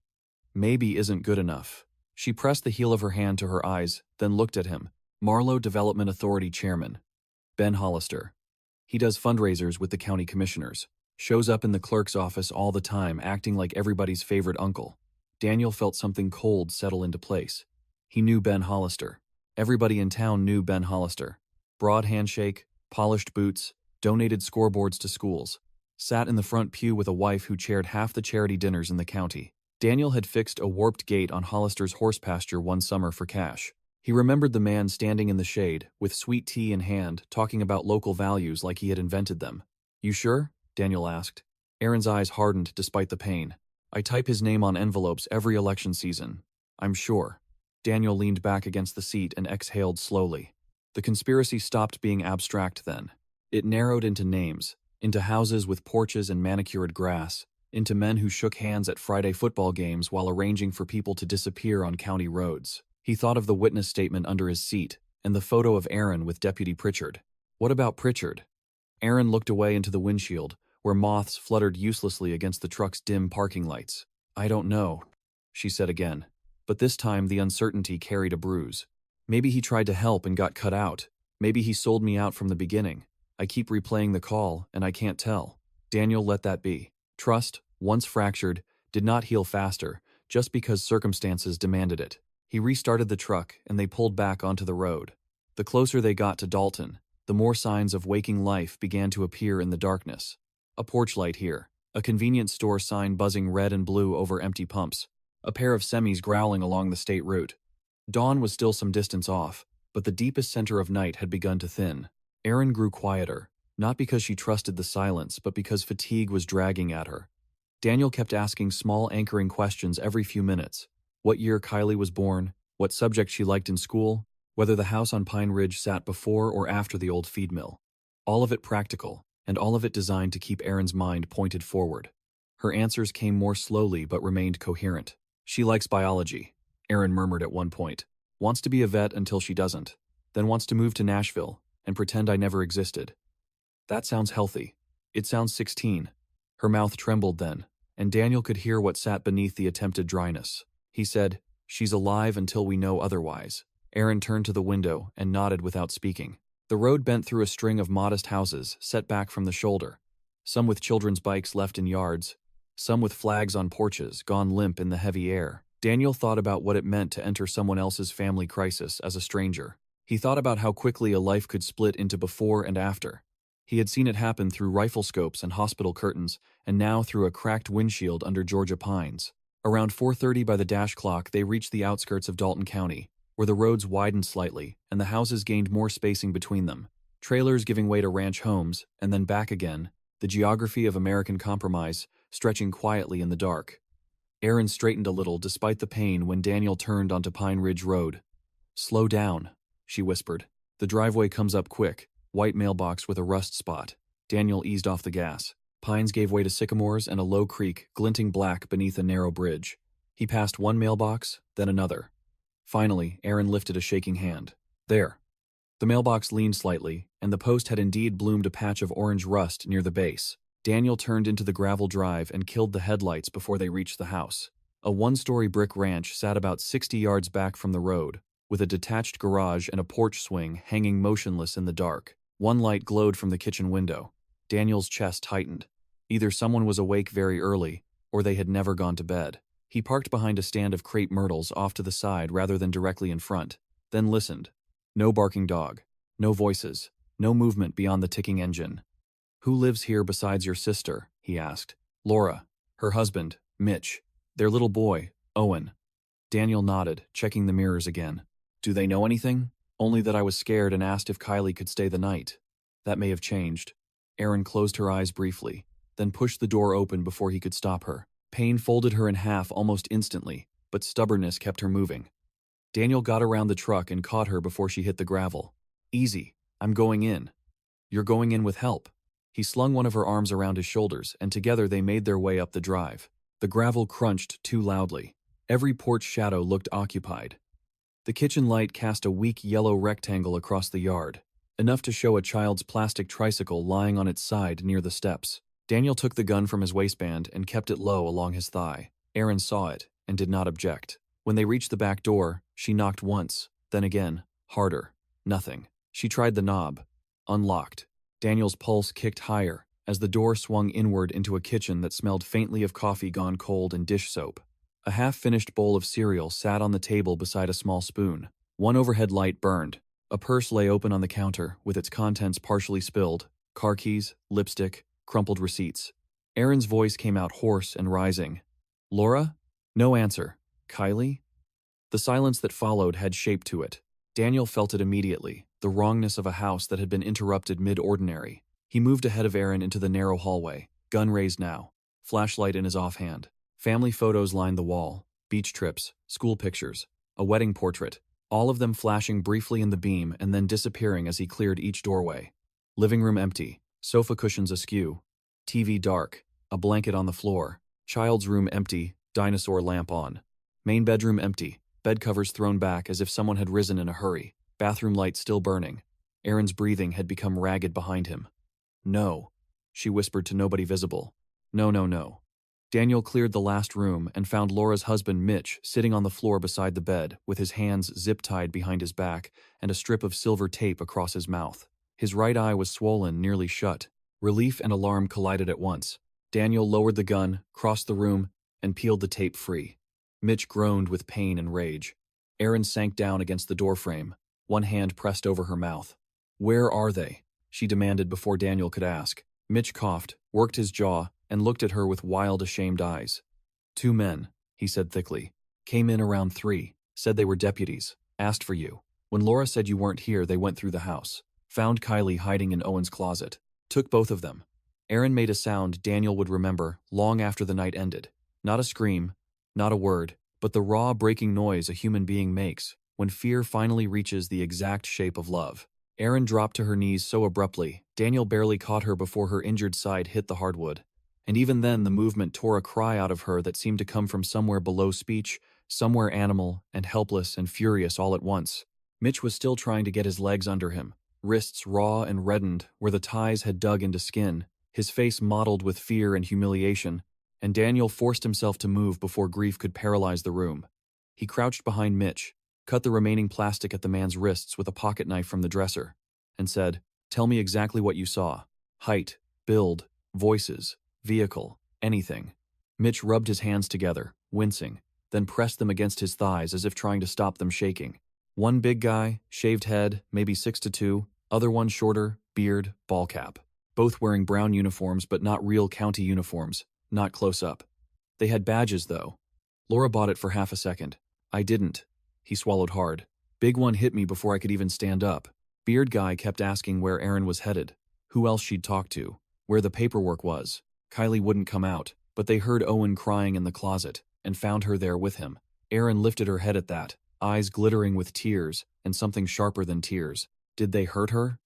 Maybe isn't good enough. She pressed the heel of her hand to her eyes, then looked at him. Marlowe Development Authority Chairman. Ben Hollister. He does fundraisers with the county commissioners. Shows up in the clerk's office all the time, acting like everybody's favorite uncle. Daniel felt something cold settle into place. He knew Ben Hollister. Everybody in town knew Ben Hollister. Broad handshake, polished boots, donated scoreboards to schools. Sat in the front pew with a wife who chaired half the charity dinners in the county. Daniel had fixed a warped gate on Hollister's horse pasture one summer for cash. He remembered the man standing in the shade, with sweet tea in hand, talking about local values like he had invented them. "You sure?" Daniel asked. Aaron's eyes hardened despite the pain. "I type his name on envelopes every election season. I'm sure." Daniel leaned back against the seat and exhaled slowly. The conspiracy stopped being abstract then. It narrowed into names, into houses with porches and manicured grass, into men who shook hands at Friday football games while arranging for people to disappear on county roads. He thought of the witness statement under his seat, and the photo of Aaron with Deputy Pritchard. What about Pritchard? Aaron looked away into the windshield, where moths fluttered uselessly against the truck's dim parking lights. "I don't know," she said again. But this time the uncertainty carried a bruise. "Maybe he tried to help and got cut out. Maybe he sold me out from the beginning. I keep replaying the call, and I can't tell." Daniel let that be. Trust, once fractured, did not heal faster, just because circumstances demanded it. He restarted the truck, and they pulled back onto the road. The closer they got to Dalton, the more signs of waking life began to appear in the darkness. A porch light here, a convenience store sign buzzing red and blue over empty pumps, a pair of semis growling along the state route. Dawn was still some distance off, but the deepest center of night had begun to thin. Erin grew quieter, not because she trusted the silence, but because fatigue was dragging at her. Daniel kept asking small anchoring questions every few minutes. What year Kylie was born, what subject she liked in school, whether the house on Pine Ridge sat before or after the old feed mill. All of it practical, and all of it designed to keep Erin's mind pointed forward. Her answers came more slowly but remained coherent. "She likes biology," Erin murmured at one point. "Wants to be a vet until she doesn't. Then wants to move to Nashville and pretend I never existed." "That sounds healthy." "It sounds 16. Her mouth trembled then, and Daniel could hear what sat beneath the attempted dryness. He said, "She's alive until we know otherwise." Erin turned to the window and nodded without speaking. The road bent through a string of modest houses set back from the shoulder, some with children's bikes left in yards, some with flags on porches gone limp in the heavy air. Daniel thought about what it meant to enter someone else's family crisis as a stranger. He thought about how quickly a life could split into before and after. He had seen it happen through rifle scopes and hospital curtains, and now through a cracked windshield under Georgia pines. Around 4:30 by the dash clock, they reached the outskirts of Dalton County, where the roads widened slightly and the houses gained more spacing between them. Trailers giving way to ranch homes, and then back again, the geography of American compromise, stretching quietly in the dark. Erin straightened a little despite the pain when Daniel turned onto Pine Ridge Road. "Slow down," she whispered. "The driveway comes up quick, white mailbox with a rust spot." Daniel eased off the gas. Pines gave way to sycamores and a low creek glinting black beneath a narrow bridge. He passed one mailbox, then another. Finally, Erin lifted a shaking hand. "There." The mailbox leaned slightly, and the post had indeed bloomed a patch of orange rust near the base. Daniel turned into the gravel drive and killed the headlights before they reached the house. A one-story brick ranch sat about 60 yards back from the road, with a detached garage and a porch swing hanging motionless in the dark. One light glowed from the kitchen window. Daniel's chest tightened. Either someone was awake very early, or they had never gone to bed. He parked behind a stand of crepe myrtles off to the side rather than directly in front, then listened. No barking dog, no voices, no movement beyond the ticking engine. "Who lives here besides your sister?" he asked. "Laura. Her husband, Mitch. Their little boy, Owen." Daniel nodded, checking the mirrors again. "Do they know anything?" "Only that I was scared and asked if Kylie could stay the night. That may have changed." Erin closed her eyes briefly, then pushed the door open before he could stop her. Pain folded her in half almost instantly, but stubbornness kept her moving. Daniel got around the truck and caught her before she hit the gravel. "Easy. I'm going in." "You're going in with help." He slung one of her arms around his shoulders, and together they made their way up the drive. The gravel crunched too loudly. Every porch shadow looked occupied. The kitchen light cast a weak yellow rectangle across the yard, enough to show a child's plastic tricycle lying on its side near the steps. Daniel took the gun from his waistband and kept it low along his thigh. Erin saw it and did not object. When they reached the back door, she knocked once, then again, harder. Nothing. She tried the knob. Unlocked. Daniel's pulse kicked higher as the door swung inward into a kitchen that smelled faintly of coffee gone cold and dish soap. A half-finished bowl of cereal sat on the table beside a small spoon. One overhead light burned. A purse lay open on the counter, with its contents partially spilled: car keys, lipstick, crumpled receipts. Aaron's voice came out hoarse and rising. "Laura?" No answer. "Kylie?" The silence that followed had shape to it. Daniel felt it immediately, the wrongness of a house that had been interrupted mid-ordinary. He moved ahead of Aaron into the narrow hallway, gun raised now, flashlight in his offhand. Family photos lined the wall: beach trips, school pictures, a wedding portrait, all of them flashing briefly in the beam and then disappearing as he cleared each doorway. Living room empty, sofa cushions askew, TV dark, a blanket on the floor. Child's room empty, dinosaur lamp on. Main bedroom empty, bed covers thrown back as if someone had risen in a hurry. Bathroom light still burning. Aaron's breathing had become ragged behind him. "No," she whispered to nobody visible. "No, no, no." Daniel cleared the last room and found Laura's husband Mitch sitting on the floor beside the bed, with his hands zip-tied behind his back and a strip of silver tape across his mouth. His right eye was swollen, nearly shut. Relief and alarm collided at once. Daniel lowered the gun, crossed the room, and peeled the tape free. Mitch groaned with pain and rage. Aaron sank down against the doorframe, one hand pressed over her mouth. "Where are they?" she demanded before Daniel could ask. Mitch coughed, worked his jaw, and looked at her with wild, ashamed eyes. "Two men," he said thickly. "Came in around 3, said they were deputies, asked for you. When Laura said you weren't here, they went through the house. Found Kylie hiding in Owen's closet. Took both of them." Aaron made a sound Daniel would remember long after the night ended. Not a scream, not a word, but the raw, breaking noise a human being makes when fear finally reaches the exact shape of love. Aaron dropped to her knees so abruptly, Daniel barely caught her before her injured side hit the hardwood. And even then the movement tore a cry out of her that seemed to come from somewhere below speech, somewhere animal and helpless and furious all at once. Mitch was still trying to get his legs under him, wrists raw and reddened where the ties had dug into skin, his face mottled with fear and humiliation, and Daniel forced himself to move before grief could paralyze the room. He crouched behind Mitch, cut the remaining plastic at the man's wrists with a pocket knife from the dresser, and said, "Tell me exactly what you saw. Height, build, voices, vehicle, anything." Mitch rubbed his hands together, wincing, then pressed them against his thighs as if trying to stop them shaking. One big guy, shaved head, maybe 6'2", other one shorter, beard, ball cap. Both wearing brown uniforms but not real county uniforms, not close up. They had badges though. Laura bought it for half a second. "I didn't." He swallowed hard. "Big one hit me before I could even stand up." Beard guy kept asking where Aaron was headed, who else she'd talk to, where the paperwork was. Kylie wouldn't come out, but they heard Owen crying in the closet, and found her there with him. Aaron lifted her head at that, eyes glittering with tears, and something sharper than tears. Did they hurt her?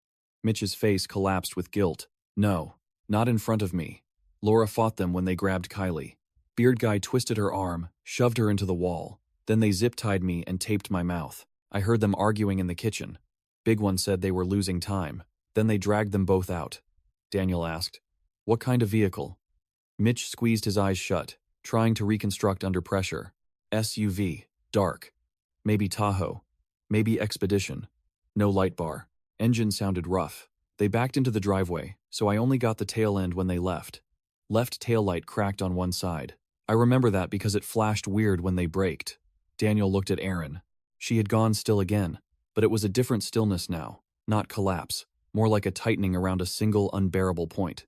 Mitch's face collapsed with guilt. "No, not in front of me. Laura fought them when they grabbed Kylie. Beard guy twisted her arm, shoved her into the wall. Then they zip-tied me and taped my mouth. I heard them arguing in the kitchen. Big one said they were losing time. Then they dragged them both out." Daniel asked, "What kind of vehicle?" Mitch squeezed his eyes shut, trying to reconstruct under pressure. "SUV, dark. Maybe Tahoe. Maybe Expedition. No light bar. Engine sounded rough. They backed into the driveway, so I only got the tail end when they left. Left taillight cracked on one side. I remember that because it flashed weird when they braked." Daniel looked at Aaron. She had gone still again, but it was a different stillness now, not collapse, more like a tightening around a single unbearable point.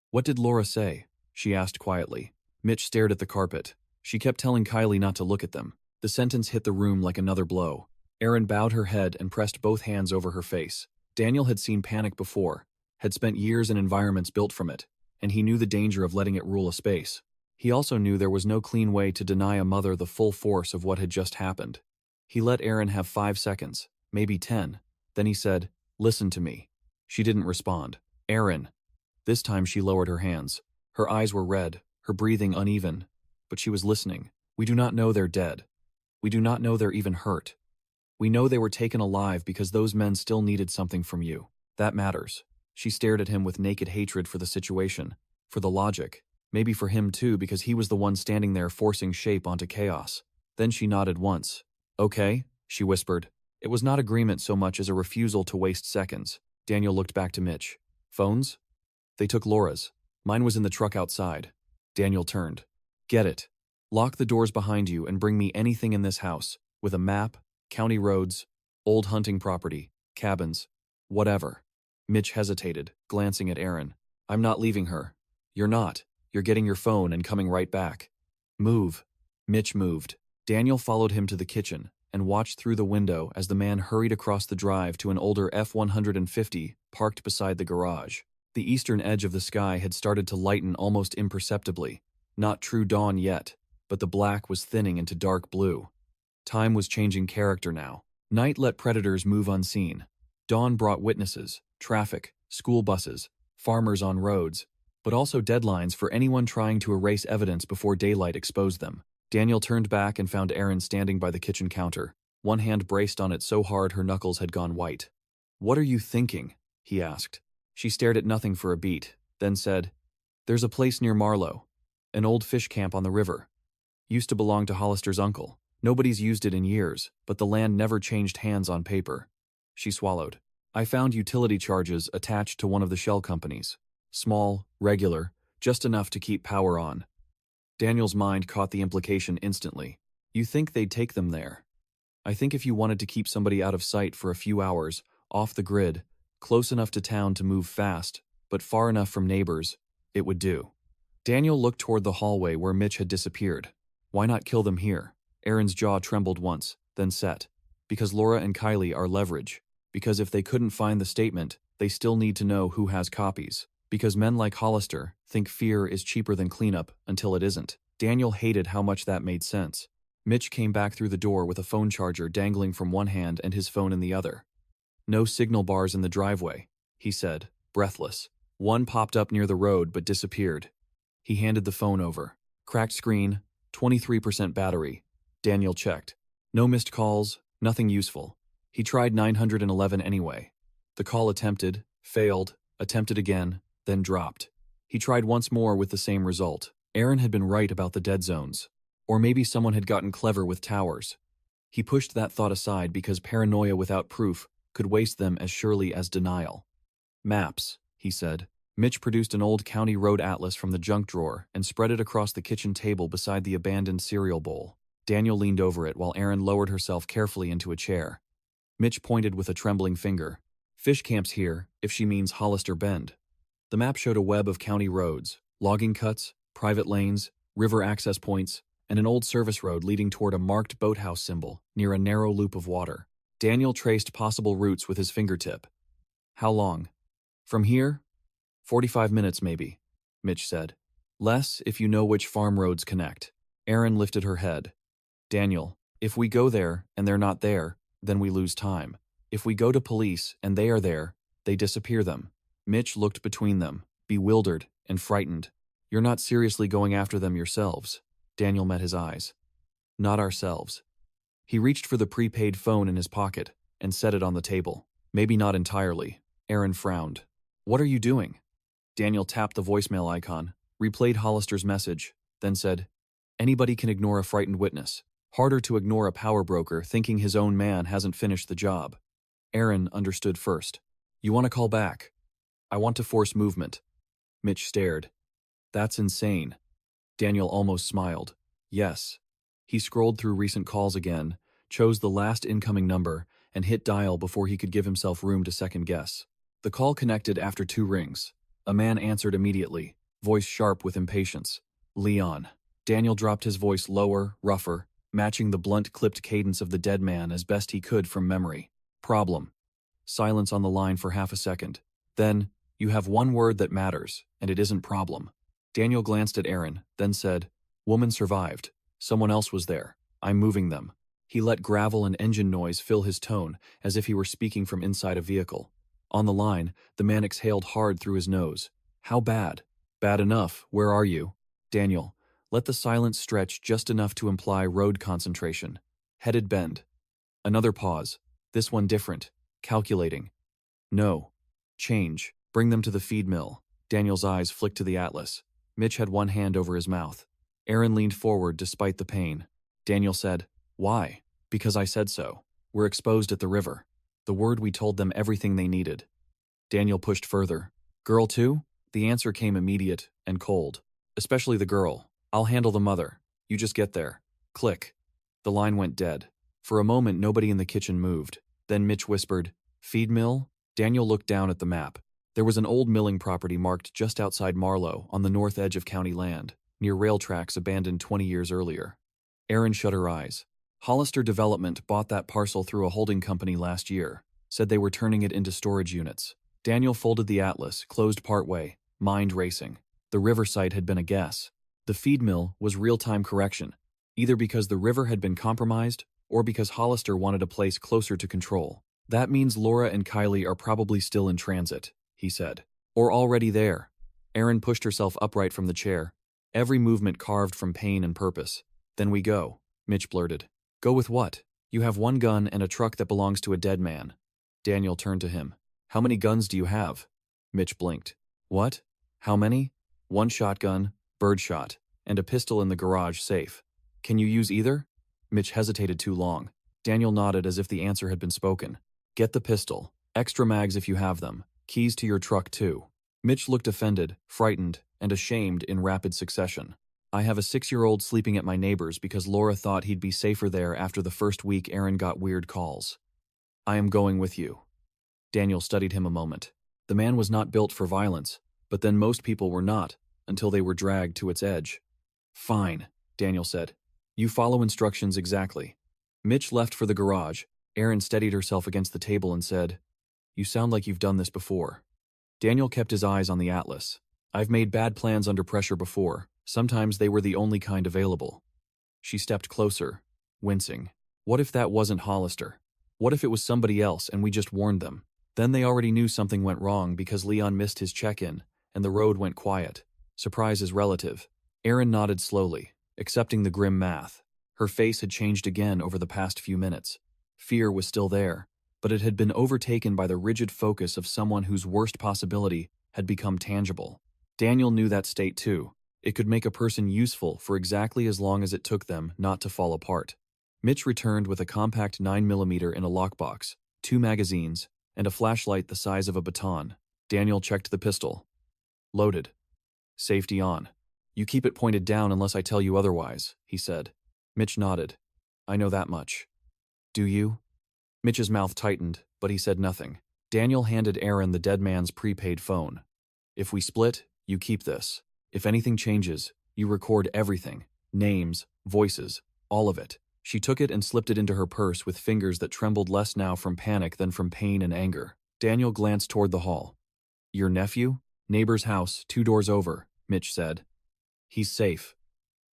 "What did Laura say?" she asked quietly. Mitch stared at the carpet. She kept telling Kylie not to look at them. The sentence hit the room like another blow. Aaron bowed her head and pressed both hands over her face. Daniel had seen panic before, had spent years in environments built from it, and he knew the danger of letting it rule a space. He also knew there was no clean way to deny a mother the full force of what had just happened. He let Aaron have 5 seconds, maybe 10. Then he said, "Listen to me." She didn't respond. "Aaron." This time she lowered her hands. Her eyes were red, her breathing uneven, but she was listening. "We do not know they're dead. We do not know they're even hurt. We know they were taken alive because those men still needed something from you. That matters." She stared at him with naked hatred for the situation, for the logic, maybe for him too because he was the one standing there forcing shape onto chaos. Then she nodded once. "Okay," she whispered. It was not agreement so much as a refusal to waste seconds. Daniel looked back to Mitch. "Phones?" "They took Laura's. Mine was in the truck outside." Daniel turned. "Get it." Lock the doors behind you and bring me anything in this house, with a map, county roads, old hunting property, cabins, whatever. Mitch hesitated, glancing at Aaron. I'm not leaving her. You're not. You're getting your phone and coming right back. Move. Mitch moved. Daniel followed him to the kitchen and watched through the window as the man hurried across the drive to an older F-150 parked beside the garage. The eastern edge of the sky had started to lighten almost imperceptibly. Not true dawn yet, but the black was thinning into dark blue. Time was changing character now. Night let predators move unseen. Dawn brought witnesses, traffic, school buses, farmers on roads, but also deadlines for anyone trying to erase evidence before daylight exposed them. Daniel turned back and found Aaron standing by the kitchen counter, one hand braced on it so hard her knuckles had gone white. "What are you thinking?" he asked. She stared at nothing for a beat, then said, "There's a place near Marlow, an old fish camp on the river. Used to belong to Hollister's uncle. Nobody's used it in years, but the land never changed hands on paper." She swallowed. "I found utility charges attached to one of the shell companies. Small, regular, just enough to keep power on." Daniel's mind caught the implication instantly. "You think they'd take them there?" "I think if you wanted to keep somebody out of sight for a few hours, off the grid, close enough to town to move fast, but far enough from neighbors, it would do." Daniel looked toward the hallway where Mitch had disappeared. "Why not kill them here?" Aaron's jaw trembled once, then set. "Because Laura and Kylie are leverage. Because if they couldn't find the statement, they still need to know who has copies. Because men like Hollister think fear is cheaper than cleanup until it isn't." Daniel hated how much that made sense. Mitch came back through the door with a phone charger dangling from one hand and his phone in the other. "No signal bars in the driveway," he said, breathless. One popped up near the road but disappeared. He handed the phone over. Cracked screen, 23% battery. Daniel checked. No missed calls, nothing useful. He tried 911 anyway. The call attempted, failed, attempted again, then dropped. He tried once more with the same result. Aaron had been right about the dead zones. Or maybe someone had gotten clever with towers. He pushed that thought aside because paranoia without proof could waste them as surely as denial. "Maps," he said. Mitch produced an old county road atlas from the junk drawer and spread it across the kitchen table beside the abandoned cereal bowl. Daniel leaned over it while Aaron lowered herself carefully into a chair. Mitch pointed with a trembling finger. "Fish camps here, if she means Hollister Bend." The map showed a web of county roads, logging cuts, private lanes, river access points, and an old service road leading toward a marked boathouse symbol near a narrow loop of water. Daniel traced possible routes with his fingertip. "How long?" "From here? 45 minutes maybe," Mitch said. "Less if you know which farm roads connect." Aaron lifted her head. "Daniel, if we go there and they're not there, then we lose time. If we go to police and they are there, they disappear them." Mitch looked between them, bewildered and frightened. "You're not seriously going after them yourselves?" Daniel met his eyes. "Not ourselves." He reached for the prepaid phone in his pocket and set it on the table. "Maybe not entirely." Aaron frowned. "What are you doing?" Daniel tapped the voicemail icon, replayed Hollister's message, then said, "Anybody can ignore a frightened witness. Harder to ignore a power broker thinking his own man hasn't finished the job." Aaron understood first. "You want to call back?" "I want to force movement." Mitch stared. "That's insane." Daniel almost smiled. "Yes." He scrolled through recent calls again, chose the last incoming number, and hit dial before he could give himself room to second guess. The call connected after 2 rings. A man answered immediately, voice sharp with impatience. "Leon." Daniel dropped his voice lower, rougher, matching the blunt clipped cadence of the dead man as best he could from memory. "Problem." Silence on the line for half a second. Then, "You have one word that matters, and it isn't problem." Daniel glanced at Aaron, then said, "Woman survived. Someone else was there. I'm moving them." He let gravel and engine noise fill his tone, as if he were speaking from inside a vehicle. On the line, the man exhaled hard through his nose. "How bad?" "Bad enough. Where are you?" Daniel, let the silence stretch just enough to imply road concentration. "Headed Bend." Another pause. This one different. Calculating. "No. Change. Bring them to the feed mill." Daniel's eyes flicked to the atlas. Mitch had one hand over his mouth. Aaron leaned forward despite the pain. Daniel said, "Why?" "Because I said so. We're exposed at the river." The word we told them everything they needed. Daniel pushed further. "Girl too?" The answer came immediate and cold. "Especially the girl. I'll handle the mother. You just get there. Click. The line went dead. For a moment, nobody in the kitchen moved. Then Mitch whispered, "Feed mill?" Daniel looked down at the map. There was an old milling property marked just outside Marlow on the north edge of county land, near rail tracks abandoned 20 years earlier. Erin shut her eyes. Hollister Development bought that parcel through a holding company last year, said they were turning it into storage units. Daniel folded the atlas, closed partway, mind racing. The river site had been a guess. The feed mill was real-time correction, either because the river had been compromised or because Hollister wanted a place closer to control. That means Laura and Kylie are probably still in transit, he said. Or already there. Erin pushed herself upright from the chair, every movement carved from pain and purpose. Then we go, Mitch blurted. Go with what? You have one gun and a truck that belongs to a dead man. Daniel turned to him. How many guns do you have? Mitch blinked. What? How many? One shotgun, birdshot, and a pistol in the garage safe. Can you use either? Mitch hesitated too long. Daniel nodded as if the answer had been spoken. Get the pistol. Extra mags if you have them. Keys to your truck too. Mitch looked offended, frightened, and ashamed in rapid succession. I have a 6-year-old sleeping at my neighbor's because Laura thought he'd be safer there after the first week Erin got weird calls. I am going with you. Daniel studied him a moment. The man was not built for violence, but then most people were not, until they were dragged to its edge. Fine, Daniel said. You follow instructions exactly. Mitch left for the garage. Erin steadied herself against the table and said, You sound like you've done this before. Daniel kept his eyes on the atlas. I've made bad plans under pressure before. Sometimes they were the only kind available. She stepped closer, wincing. What if that wasn't Hollister? What if it was somebody else and we just warned them? Then they already knew something went wrong because Leon missed his check-in, and the road went quiet. Surprise is relative. Erin nodded slowly, accepting the grim math. Her face had changed again over the past few minutes. Fear was still there, but it had been overtaken by the rigid focus of someone whose worst possibility had become tangible. Daniel knew that state too. It could make a person useful for exactly as long as it took them not to fall apart. Mitch returned with a compact 9mm in a lockbox, 2 magazines, and a flashlight the size of a baton. Daniel checked the pistol. Loaded. Safety on. You keep it pointed down unless I tell you otherwise, he said. Mitch nodded. I know that much. Do you? Mitch's mouth tightened, but he said nothing. Daniel handed Erin the dead man's prepaid phone. If we split, you keep this. If anything changes, you record everything. Names, voices, all of it. She took it and slipped it into her purse with fingers that trembled less now from panic than from pain and anger. Daniel glanced toward the hall. Your nephew? Neighbor's house, 2 doors over, Mitch said. He's safe.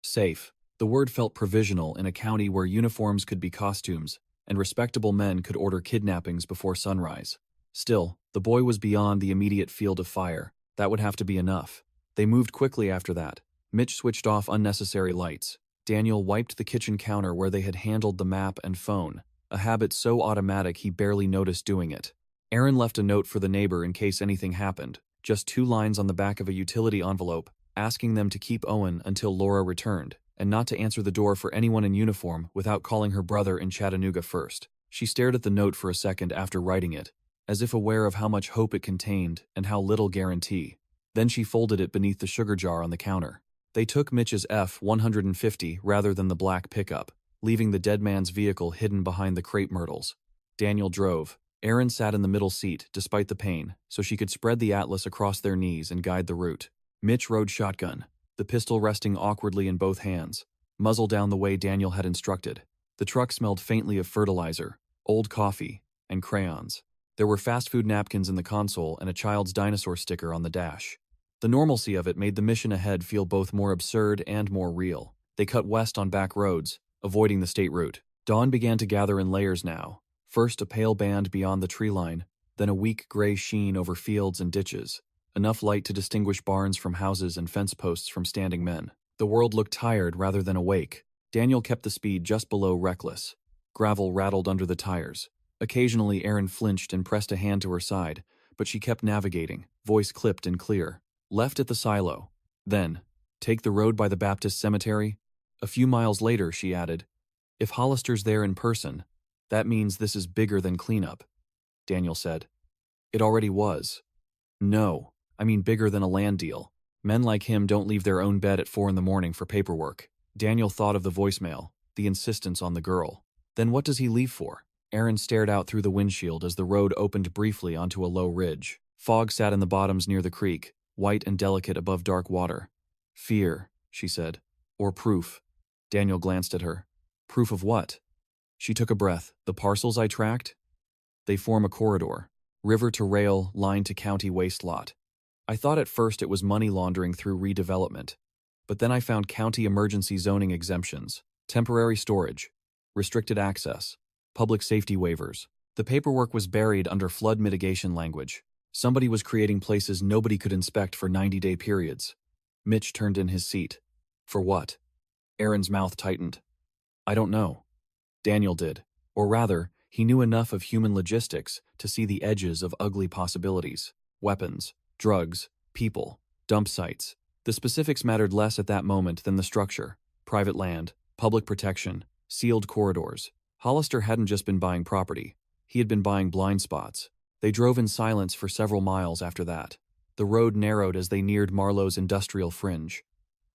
Safe. The word felt provisional in a county where uniforms could be costumes, and respectable men could order kidnappings before sunrise. Still, the boy was beyond the immediate field of fire. That would have to be enough. They moved quickly after that. Mitch switched off unnecessary lights. Daniel wiped the kitchen counter where they had handled the map and phone, a habit so automatic he barely noticed doing it. Erin left a note for the neighbor in case anything happened, just 2 lines on the back of a utility envelope, asking them to keep Owen until Laura returned, and not to answer the door for anyone in uniform without calling her brother in Chattanooga first. She stared at the note for a second after writing it, as if aware of how much hope it contained and how little guarantee. Then she folded it beneath the sugar jar on the counter. They took Mitch's F-150 rather than the black pickup, leaving the dead man's vehicle hidden behind the crepe myrtles. Daniel drove. Erin sat in the middle seat, despite the pain, so she could spread the atlas across their knees and guide the route. Mitch rode shotgun, the pistol resting awkwardly in both hands, muzzle down the way Daniel had instructed. The truck smelled faintly of fertilizer, old coffee, and crayons. There were fast food napkins in the console and a child's dinosaur sticker on the dash. The normalcy of it made the mission ahead feel both more absurd and more real. They cut west on back roads, avoiding the state route. Dawn began to gather in layers now. First a pale band beyond the tree line, then a weak gray sheen over fields and ditches. Enough light to distinguish barns from houses and fence posts from standing men. The world looked tired rather than awake. Daniel kept the speed just below reckless. Gravel rattled under the tires. Occasionally Erin flinched and pressed a hand to her side, but she kept navigating, voice clipped and clear. Left at the silo. Then, take the road by the Baptist cemetery. A few miles later, she added, if Hollister's there in person, that means this is bigger than cleanup. Daniel said. It already was. No, I mean bigger than a land deal. Men like him don't leave their own bed at 4 in the morning for paperwork. Daniel thought of the voicemail, the insistence on the girl. Then what does he leave for? Aaron stared out through the windshield as the road opened briefly onto a low ridge. Fog sat in the bottoms near the creek, white and delicate above dark water. Fear, she said. Or proof. Daniel glanced at her. Proof of what? She took a breath. The parcels I tracked? They form a corridor. River to rail, line to county waste lot. I thought at first it was money laundering through redevelopment. But then I found county emergency zoning exemptions, temporary storage, restricted access, public safety waivers. The paperwork was buried under flood mitigation language. Somebody was creating places nobody could inspect for 90-day periods. Mitch turned in his seat. For what? Aaron's mouth tightened. I don't know. Daniel did. Or rather, he knew enough of human logistics to see the edges of ugly possibilities. Weapons, drugs, people, dump sites. The specifics mattered less at that moment than the structure. Private land, public protection, sealed corridors. Hollister hadn't just been buying property. He had been buying blind spots. They drove in silence for several miles after that. The road narrowed as they neared Marlowe's industrial fringe.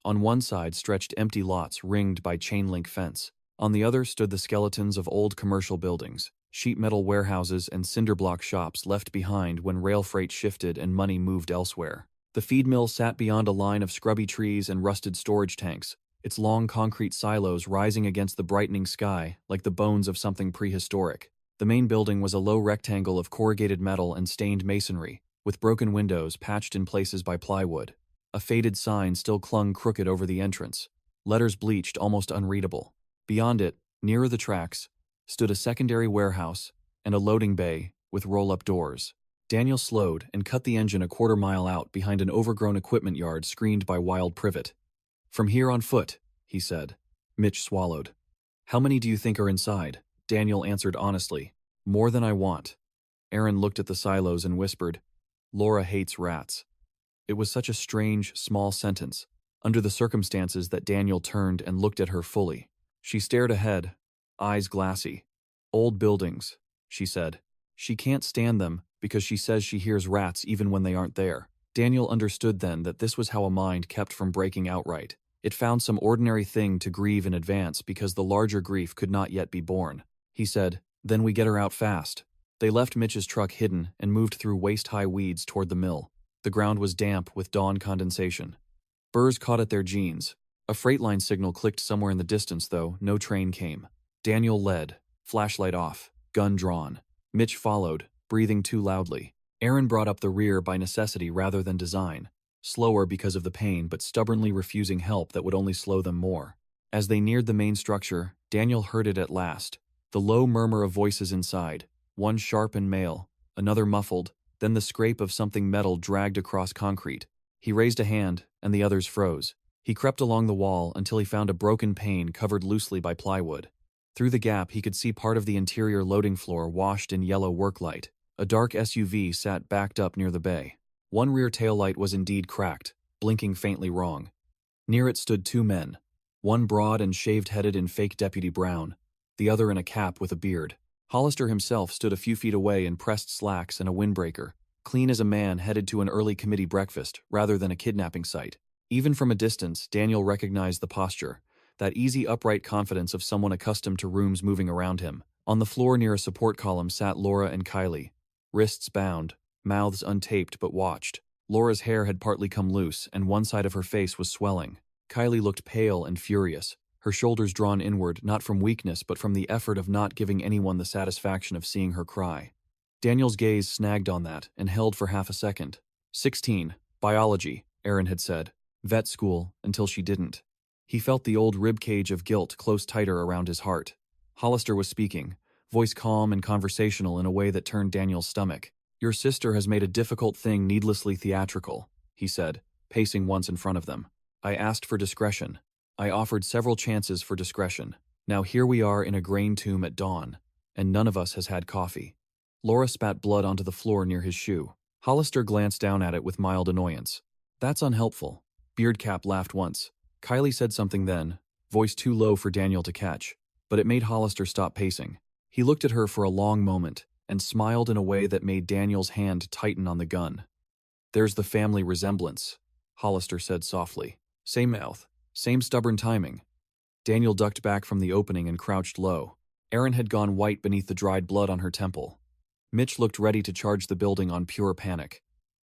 On one side stretched empty lots ringed by chain-link fence. On the other stood the skeletons of old commercial buildings, sheet metal warehouses and cinderblock shops left behind when rail freight shifted and money moved elsewhere. The feed mill sat beyond a line of scrubby trees and rusted storage tanks, its long concrete silos rising against the brightening sky like the bones of something prehistoric. The main building was a low rectangle of corrugated metal and stained masonry, with broken windows patched in places by plywood. A faded sign still clung crooked over the entrance, letters bleached almost unreadable. Beyond it, nearer the tracks, stood a secondary warehouse and a loading bay with roll-up doors. Daniel slowed and cut the engine a quarter-mile out behind an overgrown equipment yard screened by wild privet. From here on foot, he said. Mitch swallowed. How many do you think are inside? Daniel answered honestly. More than I want. Aaron looked at the silos and whispered, Laura hates rats. It was such a strange, small sentence, under the circumstances that Daniel turned and looked at her fully. She stared ahead, eyes glassy. Old buildings, she said. She can't stand them because she says she hears rats even when they aren't there. Daniel understood then that this was how a mind kept from breaking outright. It found some ordinary thing to grieve in advance because the larger grief could not yet be born. He said, Then we get her out fast. They left Mitch's truck hidden and moved through waist-high weeds toward the mill. The ground was damp with dawn condensation. Burrs caught at their jeans. A freight line signal clicked somewhere in the distance, though no train came. Daniel led, flashlight off, gun drawn. Mitch followed, breathing too loudly. Aaron brought up the rear by necessity rather than design, slower because of the pain but stubbornly refusing help that would only slow them more. As they neared the main structure, Daniel heard it at last, the low murmur of voices inside, one sharp and male, another muffled, then the scrape of something metal dragged across concrete. He raised a hand, and the others froze. He crept along the wall until he found a broken pane covered loosely by plywood. Through the gap he could see part of the interior loading floor washed in yellow worklight. A dark SUV sat backed up near the bay. One rear taillight was indeed cracked, blinking faintly wrong. Near it stood two men, one broad and shaved-headed in fake Deputy Brown, the other in a cap with a beard. Hollister himself stood a few feet away in pressed slacks and a windbreaker, clean as a man headed to an early committee breakfast rather than a kidnapping site. Even from a distance, Daniel recognized the posture, that easy upright confidence of someone accustomed to rooms moving around him. On the floor near a support column sat Laura and Kylie, wrists bound, mouths untaped but watched. Laura's hair had partly come loose and one side of her face was swelling. Kylie looked pale and furious, her shoulders drawn inward not from weakness but from the effort of not giving anyone the satisfaction of seeing her cry. Daniel's gaze snagged on that and held for half a second. 16, biology, Aaron had said. Vet school, until she didn't. He felt the old ribcage of guilt close tighter around his heart. Hollister was speaking, voice calm and conversational in a way that turned Daniel's stomach. Your sister has made a difficult thing needlessly theatrical, he said, pacing once in front of them. I asked for discretion. I offered several chances for discretion. Now here we are in a grain tomb at dawn, and none of us has had coffee. Laura spat blood onto the floor near his shoe. Hollister glanced down at it with mild annoyance. That's unhelpful. Beardcap laughed once. Kylie said something then, voice too low for Daniel to catch, but it made Hollister stop pacing. He looked at her for a long moment and smiled in a way that made Daniel's hand tighten on the gun. There's the family resemblance, Hollister said softly. Same mouth, same stubborn timing. Daniel ducked back from the opening and crouched low. Erin had gone white beneath the dried blood on her temple. Mitch looked ready to charge the building on pure panic.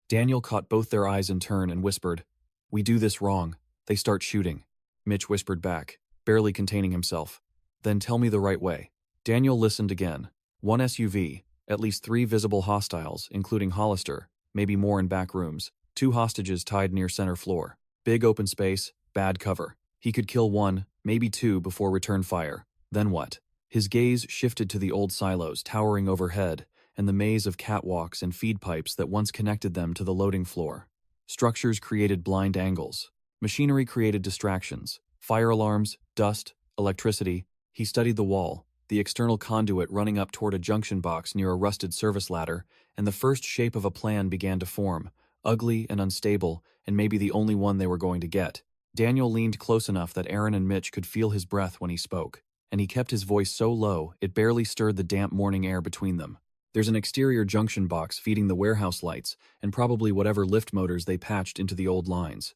Daniel caught both their eyes in turn and whispered, "We do this wrong. They start shooting." Mitch whispered back, barely containing himself. "Then tell me the right way." Daniel listened again. One SUV, at least 3 visible hostiles, including Hollister, maybe more in back rooms, 2 hostages tied near center floor. Big open space, bad cover. He could kill 1, maybe 2 before return fire. Then what? His gaze shifted to the old silos towering overhead and the maze of catwalks and feed pipes that once connected them to the loading floor. Structures created blind angles. Machinery created distractions. Fire alarms, dust, electricity. He studied the wall, the external conduit running up toward a junction box near a rusted service ladder, and the first shape of a plan began to form, ugly and unstable, and maybe the only one they were going to get. Daniel leaned close enough that Erin and Mitch could feel his breath when he spoke, and he kept his voice so low it barely stirred the damp morning air between them. There's an exterior junction box feeding the warehouse lights and probably whatever lift motors they patched into the old lines.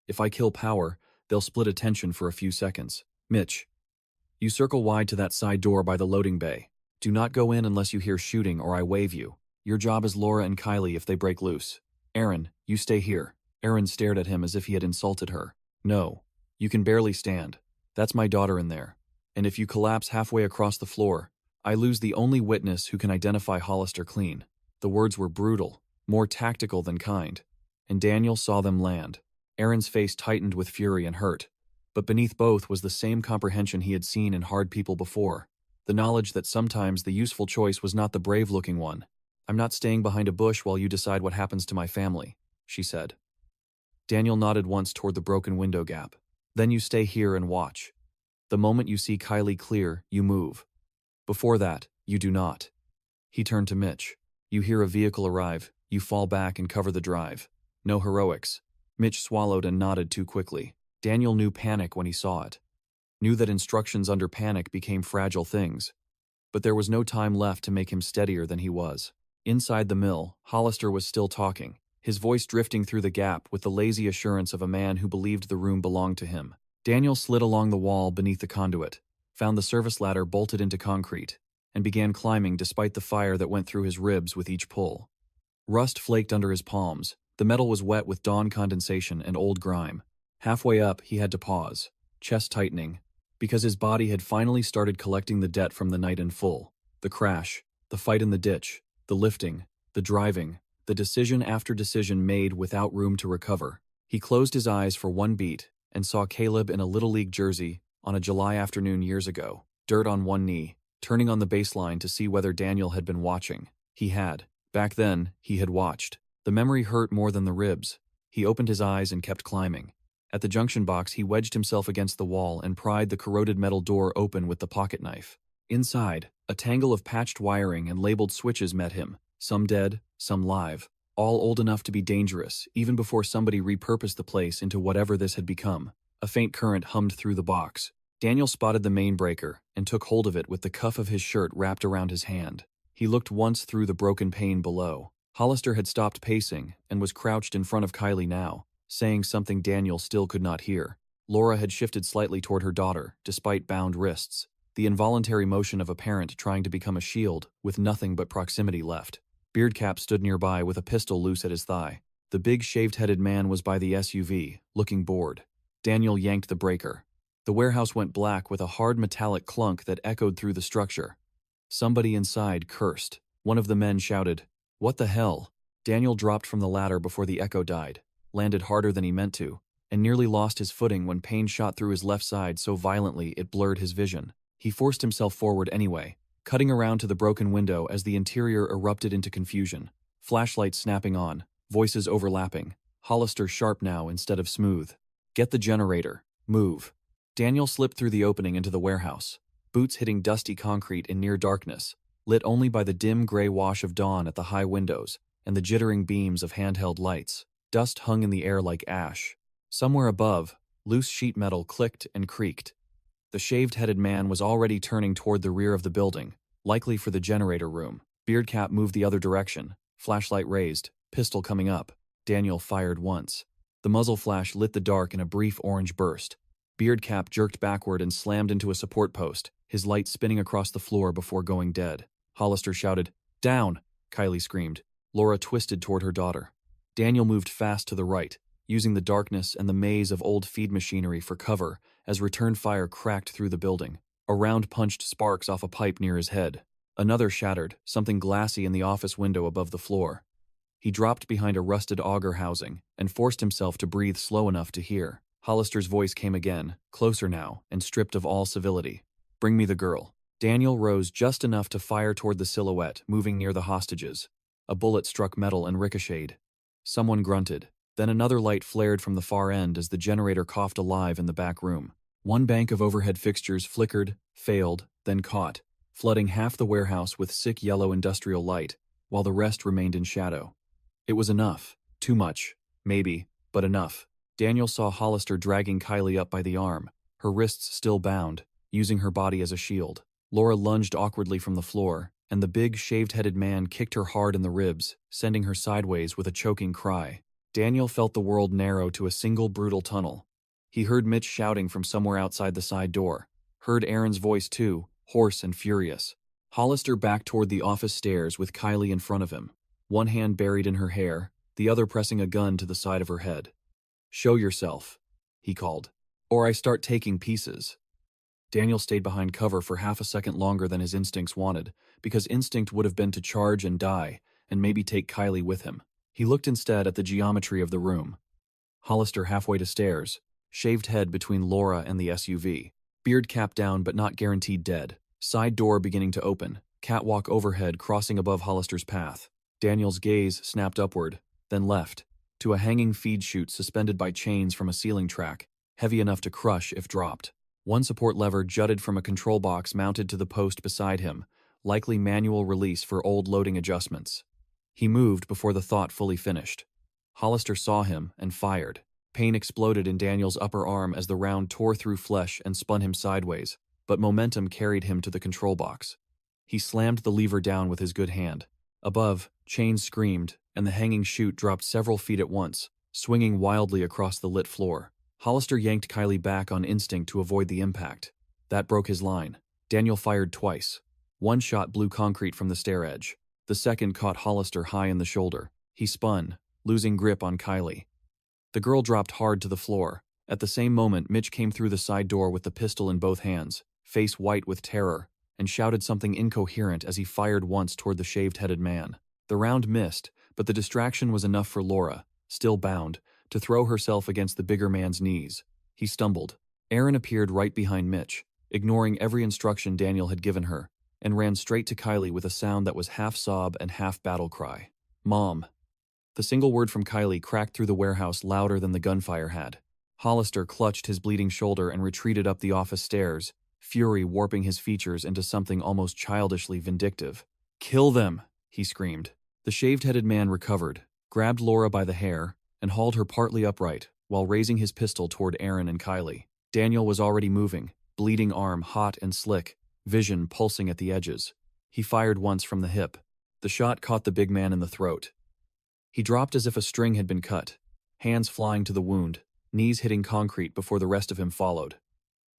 If I kill power, they'll split attention for a few seconds. Mitch, you circle wide to that side door by the loading bay. Do not go in unless you hear shooting or I wave you. Your job is Laura and Kylie if they break loose. Erin, you stay here. Erin stared at him as if he had insulted her. No, you can barely stand. That's my daughter in there. And if you collapse halfway across the floor, I lose the only witness who can identify Hollister clean. The words were brutal, more tactical than kind, and Daniel saw them land. Erin's face tightened with fury and hurt, but beneath both was the same comprehension he had seen in hard people before, the knowledge that sometimes the useful choice was not the brave-looking one. "I'm not staying behind a bush while you decide what happens to my family," she said. Daniel nodded once toward the broken window gap. "Then you stay here and watch. The moment you see Kylie clear, you move. Before that, you do not." He turned to Mitch. "You hear a vehicle arrive, you fall back and cover the drive. No heroics." Mitch swallowed and nodded too quickly. Daniel knew panic when he saw it. Knew that instructions under panic became fragile things. But there was no time left to make him steadier than he was. Inside the mill, Hollister was still talking, his voice drifting through the gap with the lazy assurance of a man who believed the room belonged to him. Daniel slid along the wall beneath the conduit, found the service ladder bolted into concrete, and began climbing despite the fire that went through his ribs with each pull. Rust flaked under his palms. The metal was wet with dawn condensation and old grime. Halfway up, he had to pause, chest tightening, because his body had finally started collecting the debt from the night in full. The crash, the fight in the ditch, the lifting, the driving, the decision after decision made without room to recover. He closed his eyes for one beat and saw Caleb in a Little League jersey on a July afternoon years ago, dirt on one knee, turning on the baseline to see whether Daniel had been watching. He had. Back then, he had watched. The memory hurt more than the ribs. He opened his eyes and kept climbing. At the junction box, he wedged himself against the wall and pried the corroded metal door open with the pocket knife. Inside, a tangle of patched wiring and labeled switches met him, some dead, some live, all old enough to be dangerous, even before somebody repurposed the place into whatever this had become. A faint current hummed through the box. Daniel spotted the main breaker and took hold of it with the cuff of his shirt wrapped around his hand. He looked once through the broken pane below. Hollister had stopped pacing and was crouched in front of Kylie now, saying something Daniel still could not hear. Laura had shifted slightly toward her daughter, despite bound wrists, the involuntary motion of a parent trying to become a shield with nothing but proximity left. Beardcap stood nearby with a pistol loose at his thigh. The big shaved-headed man was by the SUV, looking bored. Daniel yanked the breaker. The warehouse went black with a hard metallic clunk that echoed through the structure. Somebody inside cursed. One of the men shouted, "What the hell?" Daniel dropped from the ladder before the echo died, landed harder than he meant to, and nearly lost his footing when pain shot through his left side so violently it blurred his vision. He forced himself forward anyway, cutting around to the broken window as the interior erupted into confusion. Flashlights snapping on, voices overlapping, Hollister sharp now instead of smooth. "Get the generator. Move." Daniel slipped through the opening into the warehouse, boots hitting dusty concrete in near darkness, lit only by the dim gray wash of dawn at the high windows and the jittering beams of handheld lights. Dust hung in the air like ash. Somewhere above, loose sheet metal clicked and creaked. The shaved-headed man was already turning toward the rear of the building, likely for the generator room. Beardcap moved the other direction, flashlight raised, pistol coming up. Daniel fired once. The muzzle flash lit the dark in a brief orange burst. Beardcap jerked backward and slammed into a support post, his light spinning across the floor before going dead. Hollister shouted, "Down!" Kylie screamed. Laura twisted toward her daughter. Daniel moved fast to the right, using the darkness and the maze of old feed machinery for cover as return fire cracked through the building. A round punched sparks off a pipe near his head. Another shattered, something glassy in the office window above the floor. He dropped behind a rusted auger housing and forced himself to breathe slow enough to hear. Hollister's voice came again, closer now and stripped of all civility. "Bring me the girl." Daniel rose just enough to fire toward the silhouette, moving near the hostages. A bullet struck metal and ricocheted. Someone grunted. Then another light flared from the far end as the generator coughed alive in the back room. One bank of overhead fixtures flickered, failed, then caught, flooding half the warehouse with sick yellow industrial light, while the rest remained in shadow. It was enough. Too much. Maybe, but enough. Daniel saw Hollister dragging Kylie up by the arm, her wrists still bound, using her body as a shield. Laura lunged awkwardly from the floor, and the big, shaved-headed man kicked her hard in the ribs, sending her sideways with a choking cry. Daniel felt the world narrow to a single brutal tunnel. He heard Mitch shouting from somewhere outside the side door. Heard Aaron's voice too, hoarse and furious. Hollister backed toward the office stairs with Kylie in front of him, one hand buried in her hair, the other pressing a gun to the side of her head. "Show yourself," he called, "or I start taking pieces." Daniel stayed behind cover for half a second longer than his instincts wanted, because instinct would have been to charge and die, and maybe take Kylie with him. He looked instead at the geometry of the room. Hollister halfway to stairs, shaved head between Laura and the SUV. Beard cap down but not guaranteed dead. Side door beginning to open, catwalk overhead crossing above Hollister's path. Daniel's gaze snapped upward, then left, to a hanging feed chute suspended by chains from a ceiling track, heavy enough to crush if dropped. One support lever jutted from a control box mounted to the post beside him, likely manual release for old loading adjustments. He moved before the thought fully finished. Hollister saw him and fired. Pain exploded in Daniel's upper arm as the round tore through flesh and spun him sideways, but momentum carried him to the control box. He slammed the lever down with his good hand. Above, chains screamed, and the hanging chute dropped several feet at once, swinging wildly across the lit floor. Hollister yanked Kylie back on instinct to avoid the impact. That broke his line. Daniel fired twice. One shot blew concrete from the stair edge. The second caught Hollister high in the shoulder. He spun, losing grip on Kylie. The girl dropped hard to the floor. At the same moment, Mitch came through the side door with the pistol in both hands, face white with terror, and shouted something incoherent as he fired once toward the shaved-headed man. The round missed, but the distraction was enough for Laura, still bound, to throw herself against the bigger man's knees. He stumbled. Aaron appeared right behind Mitch, ignoring every instruction Daniel had given her, and ran straight to Kylie with a sound that was half sob and half battle cry. "Mom." The single word from Kylie cracked through the warehouse louder than the gunfire had. Hollister clutched his bleeding shoulder and retreated up the office stairs, fury warping his features into something almost childishly vindictive. "Kill them!" he screamed. The shaved-headed man recovered, grabbed Laura by the hair, and hauled her partly upright, while raising his pistol toward Aaron and Kylie. Daniel was already moving, bleeding arm hot and slick, vision pulsing at the edges. He fired once from the hip. The shot caught the big man in the throat. He dropped as if a string had been cut, hands flying to the wound, knees hitting concrete before the rest of him followed.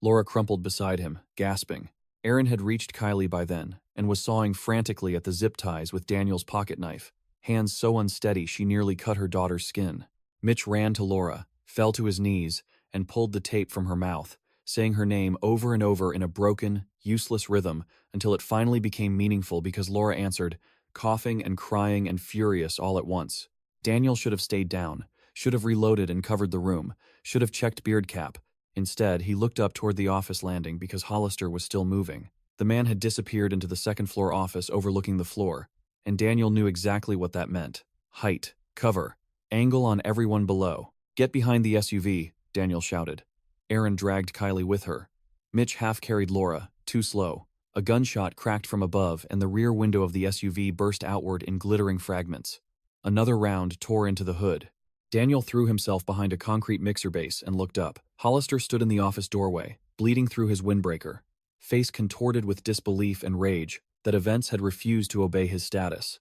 Laura crumpled beside him, gasping. Aaron had reached Kylie by then, and was sawing frantically at the zip ties with Daniel's pocket knife, hands so unsteady she nearly cut her daughter's skin. Mitch ran to Laura, fell to his knees, and pulled the tape from her mouth, saying her name over and over in a broken, useless rhythm until it finally became meaningful because Laura answered, coughing and crying and furious all at once. Daniel should have stayed down, should have reloaded and covered the room, should have checked Beardcap. Instead, he looked up toward the office landing because Hollister was still moving. The man had disappeared into the second-floor office overlooking the floor, and Daniel knew exactly what that meant. Height, cover, angle on everyone below. "Get behind the SUV," Daniel shouted. Aaron dragged Kylie with her. Mitch half-carried Laura, too slow. A gunshot cracked from above, and the rear window of the SUV burst outward in glittering fragments. Another round tore into the hood. Daniel threw himself behind a concrete mixer base and looked up. Hollister stood in the office doorway, bleeding through his windbreaker, face contorted with disbelief and rage that events had refused to obey his status.